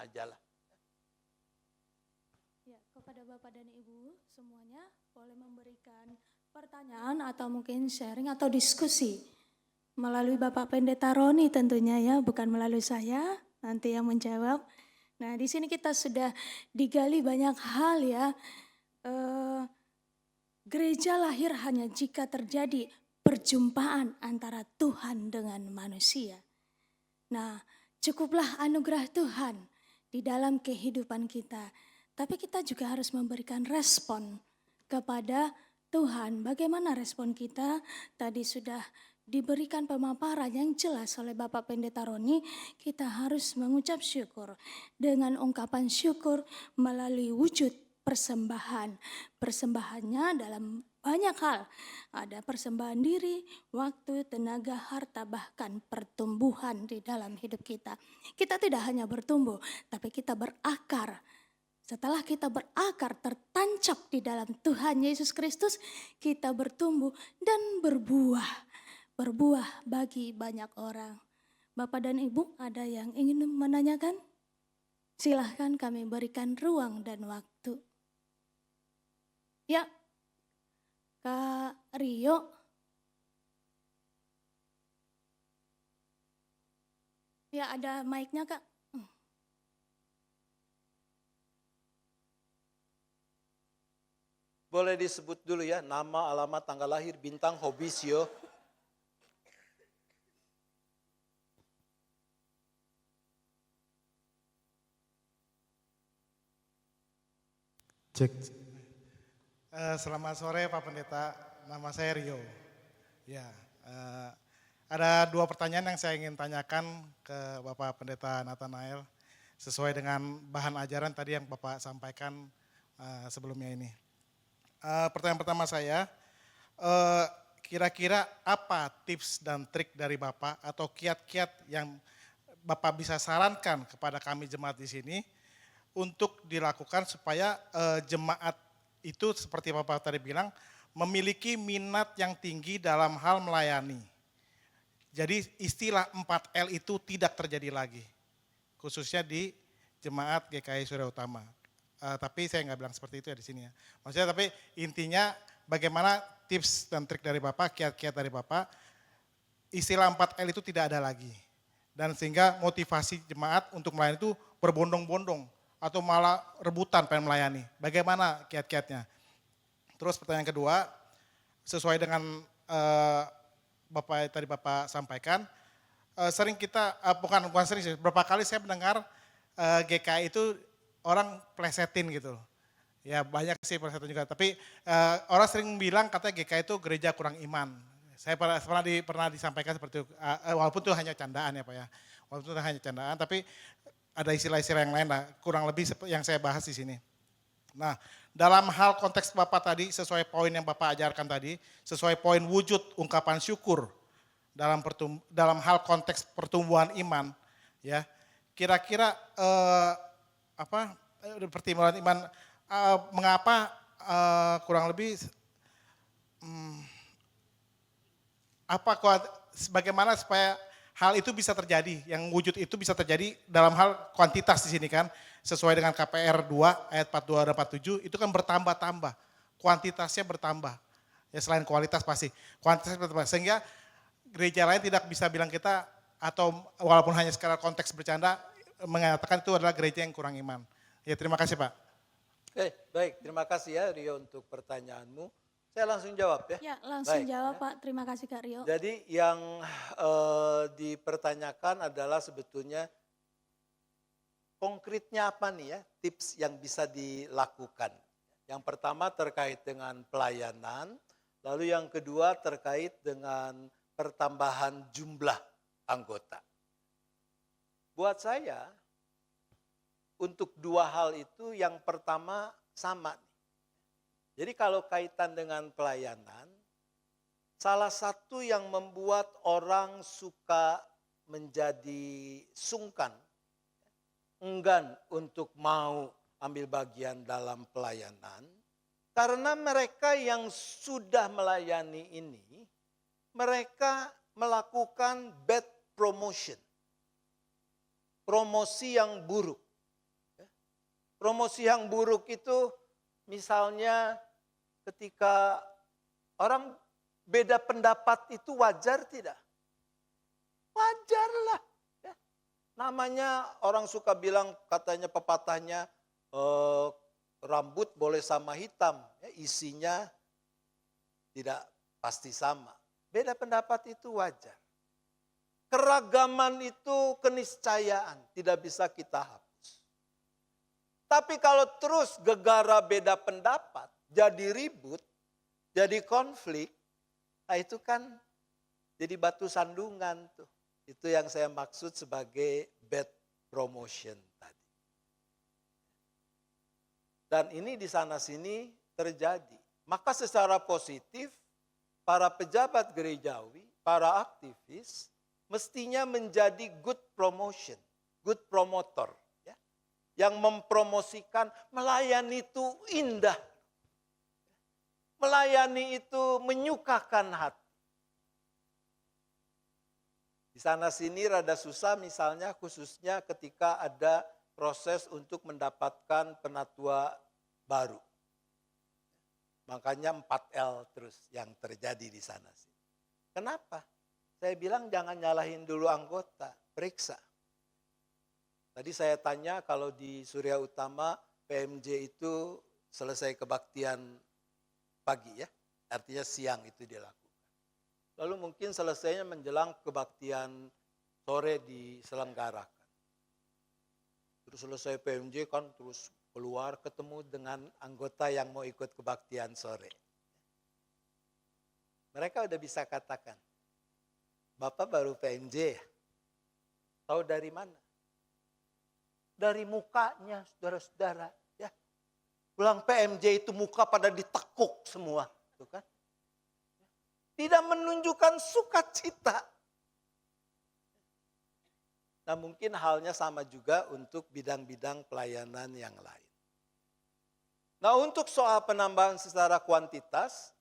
aja lah. Ya, kepada Bapak dan Ibu semuanya boleh memberikan pertanyaan atau mungkin sharing atau diskusi melalui Bapak Pendeta Roni tentunya ya, bukan melalui saya, nanti yang menjawab. Nah, di sini kita sudah digali banyak hal ya. Gereja lahir hanya jika terjadi perjumpaan antara Tuhan dengan manusia. Nah, cukuplah anugerah Tuhan di dalam kehidupan kita. Tapi kita juga harus memberikan respon kepada Tuhan. Bagaimana respon kita? Tadi sudah diberikan pemaparan yang jelas oleh Bapak Pendeta Roni. Kita harus mengucap syukur dengan ungkapan syukur melalui wujud persembahan. Persembahannya dalam banyak hal. Ada persembahan diri, waktu, tenaga, harta, bahkan pertumbuhan di dalam hidup kita. Kita tidak hanya bertumbuh, tapi kita berakar. Setelah kita berakar, tertancap di dalam Tuhan Yesus Kristus, kita bertumbuh dan berbuah. Berbuah bagi banyak orang. Bapak dan Ibu, ada yang ingin menanyakan? Silahkan kami berikan ruang dan waktu. Ya, Kak Rio. Ya, ada mic-nya, Kak. Boleh disebut dulu ya, nama, alamat, tanggal lahir, bintang, hobi, sio. Cek. Selamat sore Pak Pendeta, nama saya Rio. Ya, ada dua pertanyaan yang saya ingin tanyakan ke Bapak Pendeta Nathanael sesuai dengan bahan ajaran tadi yang Bapak sampaikan sebelumnya ini. Pertanyaan pertama saya, kira-kira apa tips dan trik dari Bapak atau kiat-kiat yang Bapak bisa sarankan kepada kami jemaat di sini untuk dilakukan supaya jemaat itu seperti Bapak tadi bilang, memiliki minat yang tinggi dalam hal melayani. Jadi istilah 4L itu tidak terjadi lagi, khususnya di jemaat GKI Surya Utama. Tapi saya nggak bilang seperti itu ya di sini ya. Maksudnya tapi intinya bagaimana tips dan trik dari Bapak, kiat-kiat dari Bapak, istilah 4L itu tidak ada lagi. Dan sehingga motivasi jemaat untuk melayani itu berbondong-bondong, atau malah rebutan pengen melayani. Bagaimana kiat-kiatnya? Terus pertanyaan kedua, sesuai dengan tadi Bapak sampaikan, sering kita, bukan sering sih, beberapa kali saya mendengar GKI itu orang plesetin gitu. Ya banyak sih plesetin juga, tapi orang sering bilang katanya GKI itu gereja kurang iman. Saya pernah disampaikan seperti itu, walaupun itu hanya candaan ya Pak ya. Walaupun itu hanya candaan, tapi ada istilah-istilah yang lain lah, kurang lebih yang saya bahas di sini. Nah, dalam hal konteks Bapak tadi, sesuai poin yang Bapak ajarkan tadi, sesuai poin wujud ungkapan syukur dalam hal konteks pertumbuhan iman, ya, kira-kira pertimbangan iman, mengapa kurang lebih bagaimana supaya hal itu bisa terjadi, yang wujud itu bisa terjadi dalam hal kuantitas di sini kan, sesuai dengan KPR 2 ayat 42 dan 47 itu kan bertambah-tambah, kuantitasnya bertambah. Ya selain kualitas pasti, kuantitas bertambah. Sehingga gereja lain tidak bisa bilang kita, atau walaupun hanya secara konteks bercanda, mengatakan itu adalah gereja yang kurang iman. Ya terima kasih Pak. Oke, baik, terima kasih ya Rio untuk pertanyaanmu. Saya langsung jawab ya. Ya, langsung Baik, jawab ya. Pak. Terima kasih Kak Rio. Jadi yang dipertanyakan adalah sebetulnya konkretnya apa nih ya, tips yang bisa dilakukan. Yang pertama terkait dengan pelayanan, lalu yang kedua terkait dengan pertambahan jumlah anggota. Buat saya, untuk dua hal itu yang pertama sama. Jadi kalau kaitan dengan pelayanan, salah satu yang membuat orang suka menjadi sungkan, enggan untuk mau ambil bagian dalam pelayanan, karena mereka yang sudah melayani ini, mereka melakukan bad promotion. Promosi yang buruk. Promosi yang buruk itu misalnya ketika orang beda pendapat itu wajar tidak? Wajarlah. Ya. Namanya orang suka bilang katanya pepatahnya rambut boleh sama hitam. Ya, isinya tidak pasti sama. Beda pendapat itu wajar. Keragaman itu keniscayaan, tidak bisa kita hapus. Tapi kalau terus gegara beda pendapat, jadi ribut, jadi konflik, nah itu kan jadi batu sandungan tuh. Itu yang saya maksud sebagai bad promotion tadi. Dan ini di sana sini terjadi. Maka secara positif, para pejabat gerejawi, para aktivis, mestinya menjadi good promotion, good promotor. Ya, yang mempromosikan melayani itu indah. Melayani itu menyukakan hati. Di sana sini rada susah misalnya khususnya ketika ada proses untuk mendapatkan penatua baru. Makanya 4L terus yang terjadi di sana sini. Kenapa? Saya bilang jangan nyalahin dulu anggota, periksa. Tadi saya tanya kalau di Surya Utama PMJ itu selesai kebaktian pagi ya, artinya siang itu dilakukan. Lalu mungkin selesainya menjelang kebaktian sore diselenggarakan. Terus selesai PMJ kan terus keluar ketemu dengan anggota yang mau ikut kebaktian sore. Mereka udah bisa katakan, Bapak baru PMJ ya? Tahu dari mana? Dari mukanya saudara-saudara. Ya. Pulang PMJ itu muka pada ditekuk semua. Tuh kan? Tidak menunjukkan sukacita. Nah mungkin halnya sama juga untuk bidang-bidang pelayanan yang lain. Nah untuk soal penambahan secara kuantitas,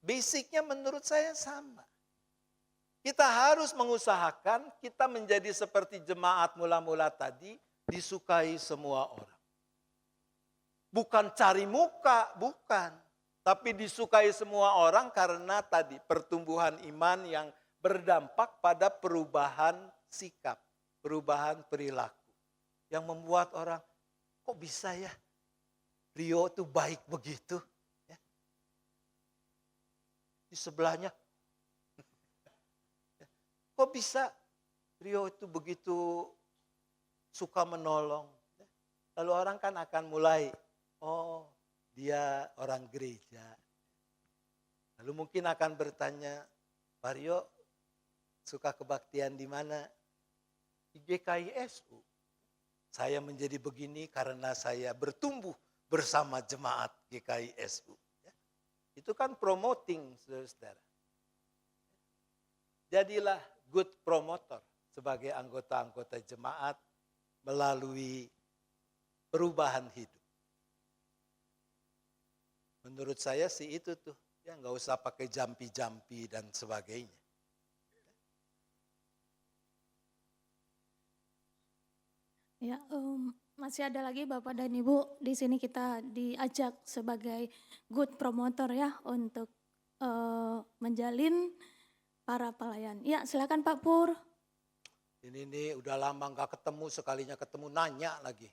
basicnya menurut saya sama. Kita harus mengusahakan kita menjadi seperti jemaat mula-mula tadi, disukai semua orang. Bukan cari muka, bukan. Tapi disukai semua orang karena tadi pertumbuhan iman yang berdampak pada perubahan sikap, perubahan perilaku. Yang membuat orang, kok bisa ya Rio itu baik begitu? Ya. Di sebelahnya, kok bisa Rio itu begitu suka menolong? Lalu orang kan akan mulai, oh dia orang gereja. Lalu mungkin akan bertanya, Pak Rio suka kebaktian di mana? Di GKISU. Saya menjadi begini karena saya bertumbuh bersama jemaat GKISU. Itu kan promoting, saudara-saudara. Jadilah good promotor sebagai anggota-anggota jemaat melalui perubahan hidup. Menurut saya sih itu tuh, ya nggak usah pakai jampi-jampi dan sebagainya. Ya, masih ada lagi Bapak dan Ibu, di sini kita diajak sebagai good promotor ya untuk menjalin para pelayan. Ya, silakan Pak Pur. Ini udah lama nggak ketemu, sekalinya ketemu nanya lagi.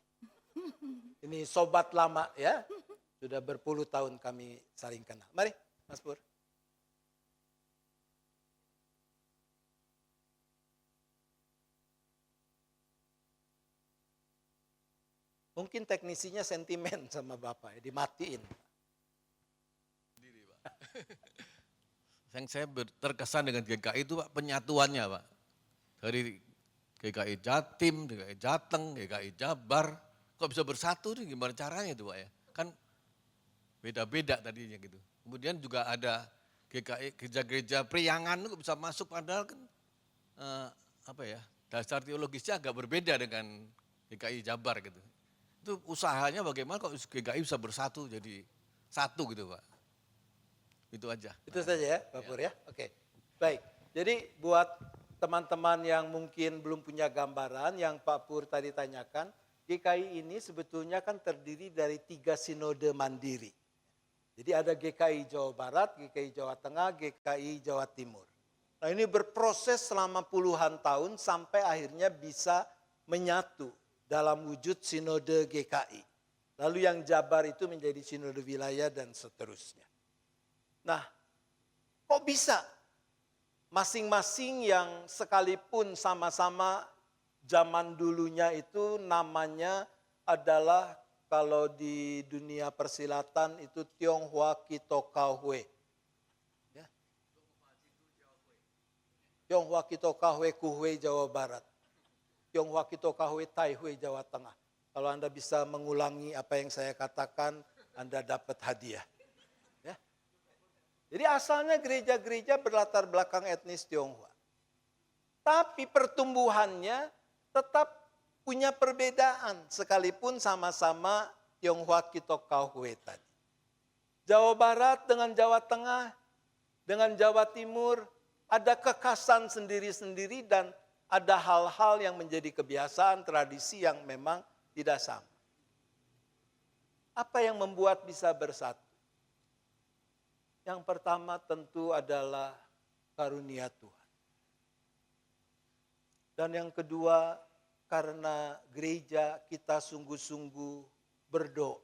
Ini sobat lama ya, sudah berpuluh tahun kami saling kenal. Mari Mas Pur. Mungkin teknisinya sentimen sama Bapak ya, dimatiin. Yang saya terkesan dengan GKI itu Pak, penyatuannya Pak. Dari GKI Jatim, GKI Jateng, GKI Jabar. Kok bisa bersatu nih, gimana caranya itu Pak ya? Kan beda-beda tadinya gitu. Kemudian juga ada GKI, gereja-gereja Priangan itu bisa masuk padahal kan dasar teologisnya agak berbeda dengan GKI Jabar gitu. Itu usahanya bagaimana kok GKI bisa bersatu jadi satu gitu Pak. Itu aja. Itu saja ya Pak Pur ya. Oke, baik. Jadi buat teman-teman yang mungkin belum punya gambaran yang Pak Pur tadi tanyakan, GKI ini sebetulnya kan terdiri dari 3 sinode mandiri. Jadi ada GKI Jawa Barat, GKI Jawa Tengah, GKI Jawa Timur. Nah ini berproses selama puluhan tahun sampai akhirnya bisa menyatu dalam wujud sinode GKI. Lalu yang Jabar itu menjadi sinode wilayah dan seterusnya. Nah, kok bisa masing-masing yang sekalipun sama-sama zaman dulunya itu namanya adalah kalau di dunia persilatan itu Tionghoa Kitokahwe. Ya. Tionghoa Kitokahwe Kuhwe Jawa Barat. Tionghoa Kitokahwe Taihwe Jawa Tengah. Kalau Anda bisa mengulangi apa yang saya katakan, Anda dapat hadiah. Jadi asalnya gereja-gereja berlatar belakang etnis Tionghoa. Tapi pertumbuhannya tetap punya perbedaan sekalipun sama-sama Tionghoa Kitokahwe tadi. Jawa Barat dengan Jawa Tengah, dengan Jawa Timur ada kekhasan sendiri-sendiri dan ada hal-hal yang menjadi kebiasaan, tradisi yang memang tidak sama. Apa yang membuat bisa bersatu? Yang pertama tentu adalah karunia Tuhan. Dan yang kedua karena gereja kita sungguh-sungguh berdoa.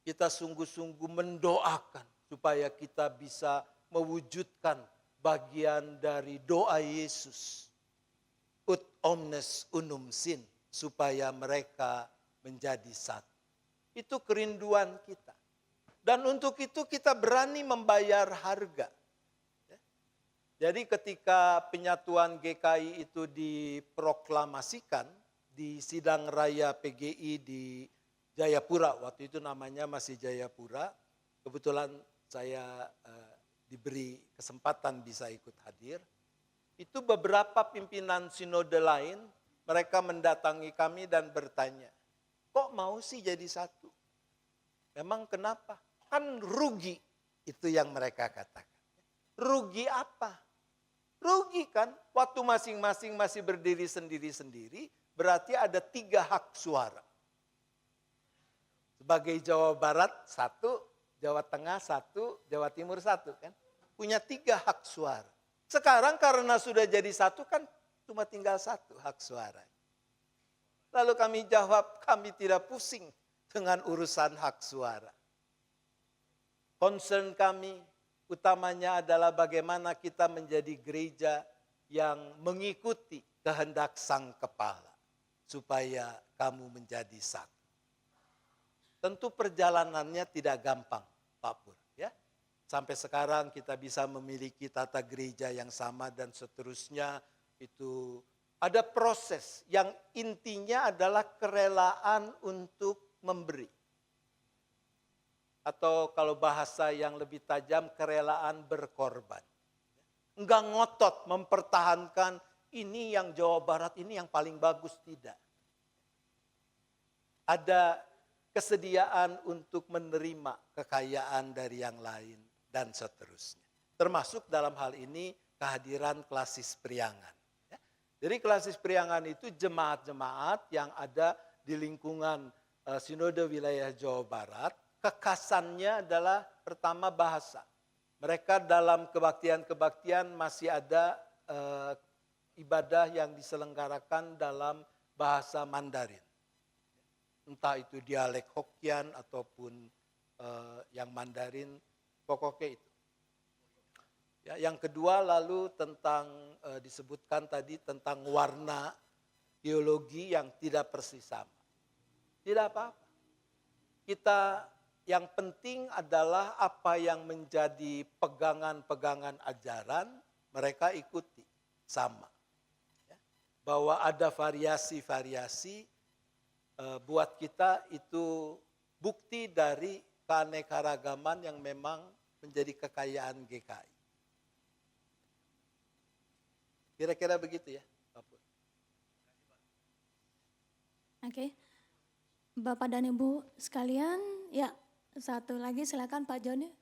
Kita sungguh-sungguh mendoakan supaya kita bisa mewujudkan bagian dari doa Yesus. Ut omnes unum sin, supaya mereka menjadi satu. Itu kerinduan kita. Dan untuk itu kita berani membayar harga. Jadi ketika penyatuan GKI itu diproklamasikan di sidang raya PGI di Jayapura, waktu itu namanya masih Jayapura. Kebetulan saya diberi kesempatan bisa ikut hadir. Itu beberapa pimpinan sinode lain, mereka mendatangi kami dan bertanya, kok mau sih jadi satu? Memang kenapa? Kan rugi, itu yang mereka katakan. Rugi apa? Rugi kan, waktu masing-masing masih berdiri sendiri-sendiri, berarti ada 3 hak suara. Sebagai Jawa Barat 1, Jawa Tengah 1, Jawa Timur 1 kan. Punya 3 hak suara. Sekarang karena sudah jadi satu kan cuma tinggal 1 hak suara. Lalu kami jawab, kami tidak pusing dengan urusan hak suara. Concern kami utamanya adalah bagaimana kita menjadi gereja yang mengikuti kehendak Sang Kepala. Supaya kamu menjadi satu. Tentu perjalanannya tidak gampang, Pak Pur. Ya? Sampai sekarang kita bisa memiliki tata gereja yang sama dan seterusnya. Itu ada proses yang intinya adalah kerelaan untuk memberi. Atau kalau bahasa yang lebih tajam, kerelaan berkorban. Enggak ngotot mempertahankan ini yang Jawa Barat, ini yang paling bagus, tidak. Ada kesediaan untuk menerima kekayaan dari yang lain dan seterusnya. Termasuk dalam hal ini kehadiran klasis priangan. Jadi klasis priangan itu jemaat-jemaat yang ada di lingkungan Sinode Wilayah Jawa Barat. Kekhasannya adalah pertama bahasa. Mereka dalam kebaktian-kebaktian masih ada ibadah yang diselenggarakan dalam bahasa Mandarin. Entah itu dialek Hokkien ataupun yang Mandarin, pokoknya itu. Ya, yang kedua lalu tentang disebutkan tadi tentang warna geologi yang tidak persis sama. Tidak apa-apa. Kita yang penting adalah apa yang menjadi pegangan-pegangan ajaran mereka ikuti sama. Ya. Bahwa ada variasi-variasi buat kita itu bukti dari keanekaragaman yang memang menjadi kekayaan GKI. Kira-kira begitu ya, Pak Pur. Oke. Bapak dan Ibu sekalian, ya satu lagi silakan Pak Joni.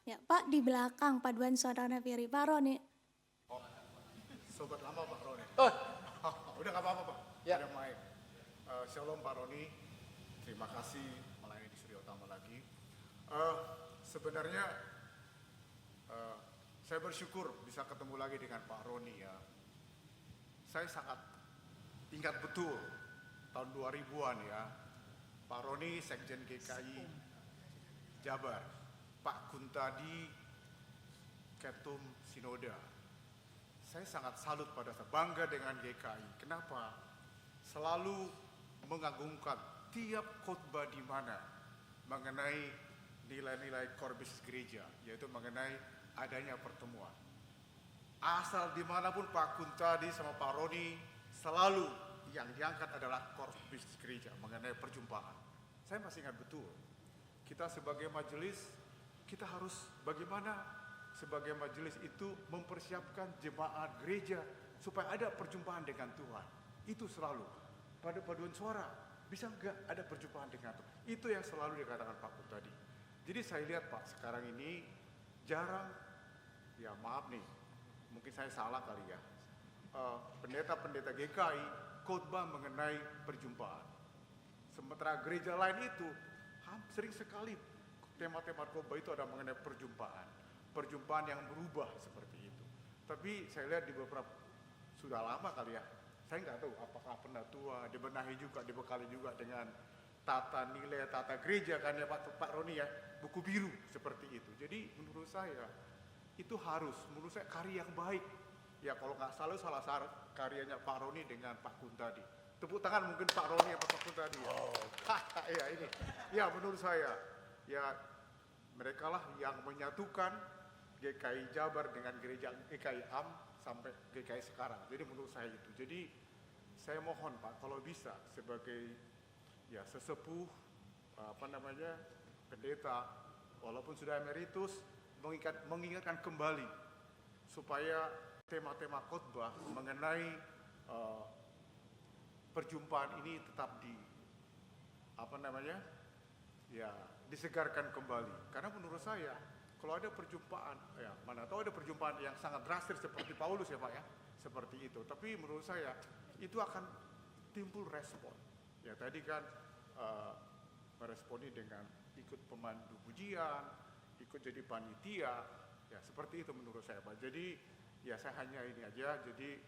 Ya Pak di belakang paduan saudara Firi Pak Roni. Sobat lama Pak Roni. Oh, Udah nggak apa-apa Pak. Ya. Udah main. Shalom Pak Roni. Terima kasih melayani di Surya Utama lagi. Sebenarnya saya bersyukur bisa ketemu lagi dengan Pak Roni ya. Saya sangat ingat betul tahun 2000-an ya. Pak Roni Sekjen GKI Jabar. Pak Kuntadi Ketum Sinoda. Saya sangat salut pada saya, bangga dengan GKI. Kenapa? Selalu mengagungkan tiap khotbah di mana mengenai nilai-nilai core business gereja, yaitu mengenai adanya pertemuan. Asal dimanapun Pak Kuntadi sama Pak Roni, selalu yang diangkat adalah core business gereja mengenai perjumpaan. Saya masih ingat betul, kita sebagai majelis, kita harus bagaimana sebagai majelis itu mempersiapkan jemaat gereja supaya ada perjumpaan dengan Tuhan. Itu selalu pada paduan suara, bisa enggak ada perjumpaan dengan Tuhan. Itu yang selalu dikatakan Pak Kuntadi. Jadi saya lihat Pak, sekarang ini jarang, ya maaf nih, mungkin saya salah kali ya, pendeta-pendeta GKI khotbah mengenai perjumpaan. Sementara gereja lain itu sering sekali tema-tema khotbah itu ada mengenai perjumpaan. Perjumpaan yang berubah seperti itu. Tapi saya lihat di beberapa, sudah lama kali ya, saya nggak tahu apakah pernah tua, dibenahi juga, dibekali juga dengan tata nilai, tata gereja kan ya Pak Roni ya, buku biru seperti itu. Jadi menurut saya, itu harus, menurut saya karya yang baik. Ya kalau nggak salah karyanya Pak Roni dengan Pak Kuntadi. Tepuk tangan mungkin Pak Roni atau Pak Kuntadi ya. Ya ini, ya menurut saya, ya mereka lah yang menyatukan GKI Jabar dengan gereja GKI AM sampai GKI sekarang. Jadi menurut saya itu. Jadi saya mohon Pak, kalau bisa sebagai ya sesepuh pendeta, walaupun sudah emeritus, mengingatkan kembali supaya tema-tema khotbah mengenai perjumpaan ini tetap disegarkan kembali. Karena menurut saya kalau ada perjumpaan, ya mana tahu ada perjumpaan yang sangat drastis seperti Paulus ya Pak ya, seperti itu. Tapi menurut saya itu akan timbul respon. Ya tadi kan meresponi dengan ikut pemandu pujian, ikut jadi panitia, ya seperti itu menurut saya Pak. Jadi ya saya hanya ini aja. Jadi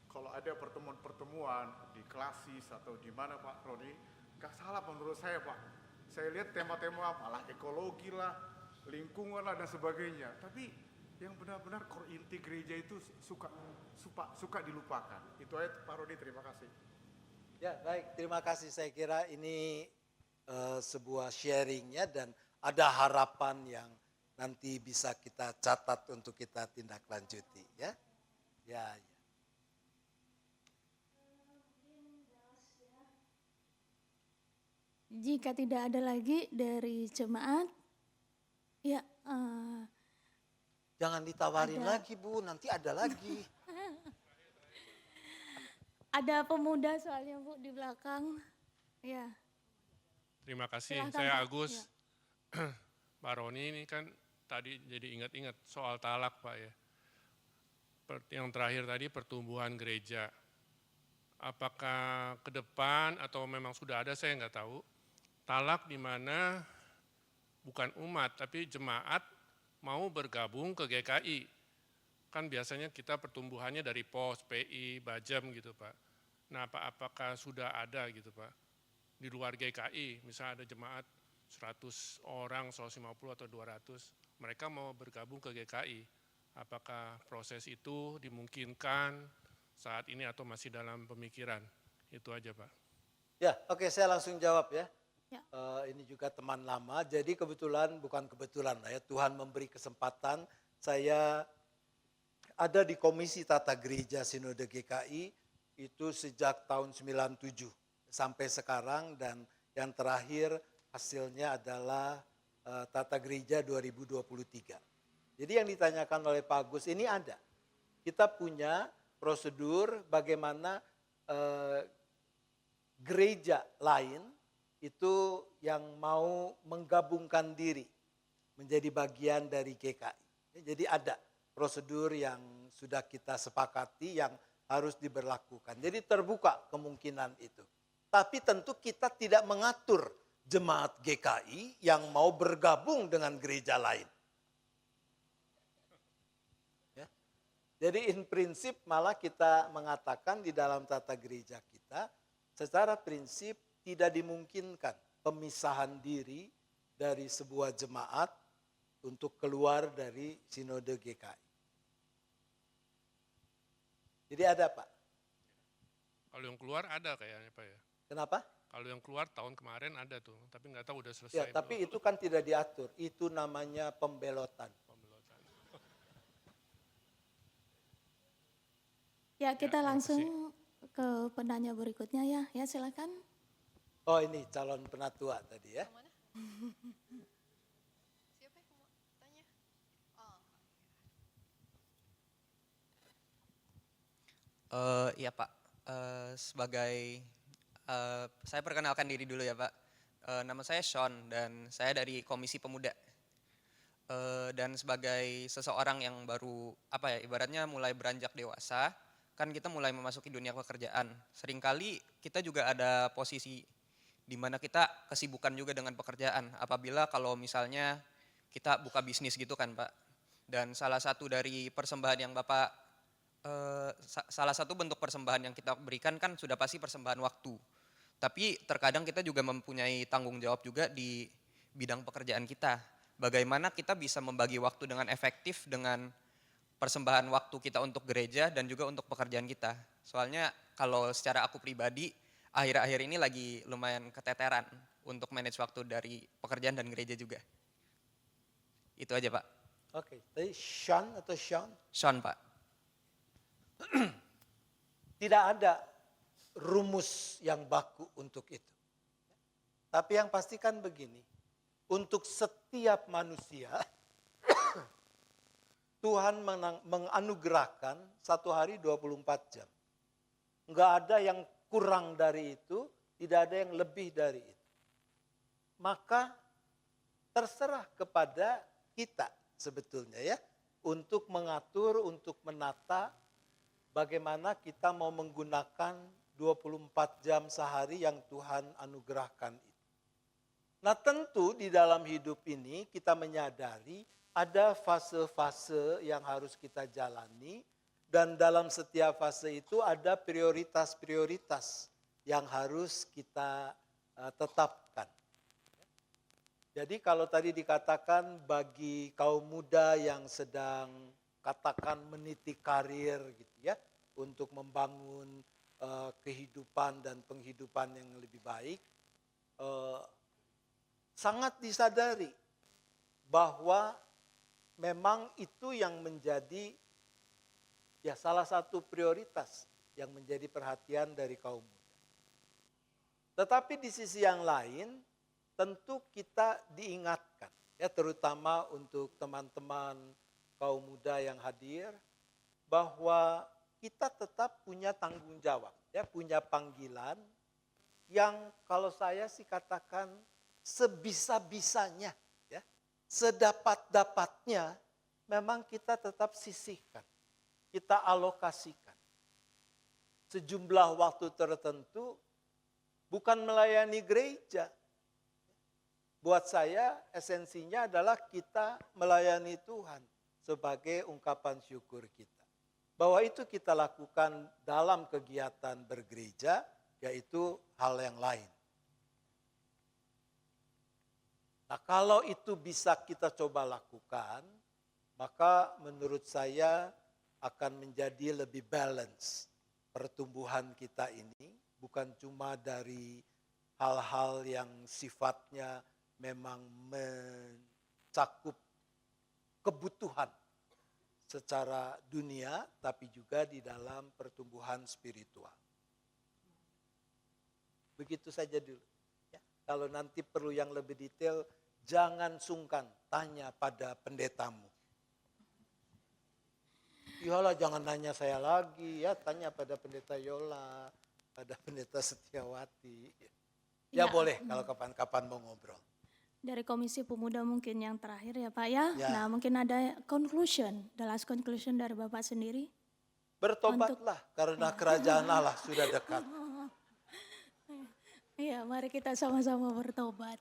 kalau ada pertemuan-pertemuan di klasis atau di mana Pak Roni, nggak salah menurut saya Pak. Saya lihat tema-tema malah ekologi lah, lingkungan lah dan sebagainya. Tapi yang benar-benar core inti gereja itu suka dilupakan. Itu aja Pak Roni, terima kasih. ya baik, terima kasih. Saya kira ini sebuah sharingnya dan ada harapan yang nanti bisa kita catat untuk kita tindak lanjuti ya. Ya. Jika tidak ada lagi dari jemaat, ya Jangan ditawarin Ada. lagi Bu, nanti ada lagi. ada pemuda soalnya Bu di belakang. Ya, Terima kasih, Silahkan, saya Pak. Agus. Pak Roni ini kan tadi jadi ingat-ingat soal talak Pak ya. Yang terakhir tadi pertumbuhan gereja. Apakah ke depan atau memang sudah ada saya nggak tahu. Talak di mana bukan umat tapi jemaat mau bergabung ke GKI. Kan biasanya kita pertumbuhannya dari POS, PI, Bajem gitu Pak. Nah apakah sudah ada gitu Pak? Di luar GKI, misalnya ada jemaat 100 orang, 150 atau 200, mereka mau bergabung ke GKI. Apakah proses itu dimungkinkan saat ini atau masih dalam pemikiran? Itu aja Pak. Ya, oke, saya langsung jawab ya. Ya. Ini juga teman lama, jadi bukan kebetulan lah ya, Tuhan memberi kesempatan. Saya ada di Komisi Tata Gereja Sinode GKI itu sejak tahun 97 sampai sekarang, dan yang terakhir hasilnya adalah Tata Gereja 2023. Jadi yang ditanyakan oleh Pak Agus ini ada. Kita punya prosedur bagaimana gereja lain itu yang mau menggabungkan diri menjadi bagian dari GKI. Jadi ada prosedur yang sudah kita sepakati yang harus diberlakukan. Jadi terbuka kemungkinan itu. Tapi tentu kita tidak mengatur jemaat GKI yang mau bergabung dengan gereja lain. Ya. Jadi in prinsip malah kita mengatakan di dalam tata gereja kita, secara prinsip tidak dimungkinkan pemisahan diri dari sebuah jemaat untuk keluar dari sinode GKI. Jadi ada Pak. Kalau yang keluar ada kayaknya Pak ya. Kenapa? Kalau yang keluar tahun kemarin ada tuh, tapi nggak tahu udah Ya, selesai. tapi itu kan tidak diatur. Itu namanya pembelotan. Pembelotan. Ya, kita terima langsung ke penanya berikutnya ya. Ya, silakan. Oh ini calon penatua tadi ya. Mana? Siapa yang mau tanya? Oh. Iya Pak, sebagai saya perkenalkan diri dulu ya Pak. Nama saya Sean dan saya dari Komisi Pemuda. Dan sebagai seseorang yang baru ibaratnya mulai beranjak dewasa, kan kita mulai memasuki dunia pekerjaan. Seringkali kita juga ada posisi di mana kita kesibukan juga dengan pekerjaan. Apabila kalau misalnya kita buka bisnis gitu kan Pak. Dan salah satu dari persembahan yang Bapak salah satu bentuk persembahan yang kita berikan kan sudah pasti persembahan waktu. Tapi terkadang kita juga mempunyai tanggung jawab juga di bidang pekerjaan kita. Bagaimana kita bisa membagi waktu dengan efektif dengan persembahan waktu kita untuk gereja dan juga untuk pekerjaan kita. Soalnya kalau secara aku pribadi, akhir-akhir ini lagi lumayan keteteran untuk manage waktu dari pekerjaan dan gereja juga. Itu aja Pak. Oke, tadi Sean atau Sean? Sean Pak. Tidak ada rumus yang baku untuk itu. Tapi yang pastikan begini, untuk setiap manusia, Tuhan menganugerahkan satu hari 24 jam. Enggak ada yang kurang dari itu, tidak ada yang lebih dari itu. Maka terserah kepada kita sebetulnya ya, untuk mengatur, untuk menata bagaimana kita mau menggunakan 24 jam sehari yang Tuhan anugerahkan itu. Nah tentu di dalam hidup ini kita menyadari ada fase-fase yang harus kita jalani. Dan dalam setiap fase itu ada prioritas-prioritas yang harus kita tetapkan. Jadi kalau tadi dikatakan bagi kaum muda yang sedang katakan meniti karir gitu ya, untuk membangun kehidupan dan penghidupan yang lebih baik, sangat disadari bahwa memang itu yang menjadi ya salah satu prioritas yang menjadi perhatian dari kaum muda. Tetapi di sisi yang lain tentu kita diingatkan ya, terutama untuk teman-teman kaum muda yang hadir, bahwa kita tetap punya tanggung jawab, ya, punya panggilan yang kalau saya sih katakan sebisa-bisanya, ya, sedapat-dapatnya memang kita tetap sisihkan, kita alokasikan sejumlah waktu tertentu bukan melayani gereja. Buat saya esensinya adalah kita melayani Tuhan sebagai ungkapan syukur kita. Bahwa itu kita lakukan dalam kegiatan bergereja, yaitu hal yang lain. Nah kalau itu bisa kita coba lakukan, maka menurut saya akan menjadi lebih balance pertumbuhan kita ini. Bukan cuma dari hal-hal yang sifatnya memang mencakup kebutuhan secara dunia, tapi juga di dalam pertumbuhan spiritual. Begitu saja dulu. Ya, kalau nanti perlu yang lebih detail, jangan sungkan tanya pada pendetamu. Iyalah jangan nanya saya lagi ya, tanya pada pendeta Yola. Ada pendeta Setiawati. Ya, Ya. boleh kalau kapan-kapan mau ngobrol. Dari Komisi Pemuda mungkin yang terakhir ya Pak ya. Ya. Nah mungkin ada conclusion, the last conclusion dari Bapak sendiri. Bertobatlah karena kerajaan Allah sudah dekat. Iya, mari kita sama-sama bertobat.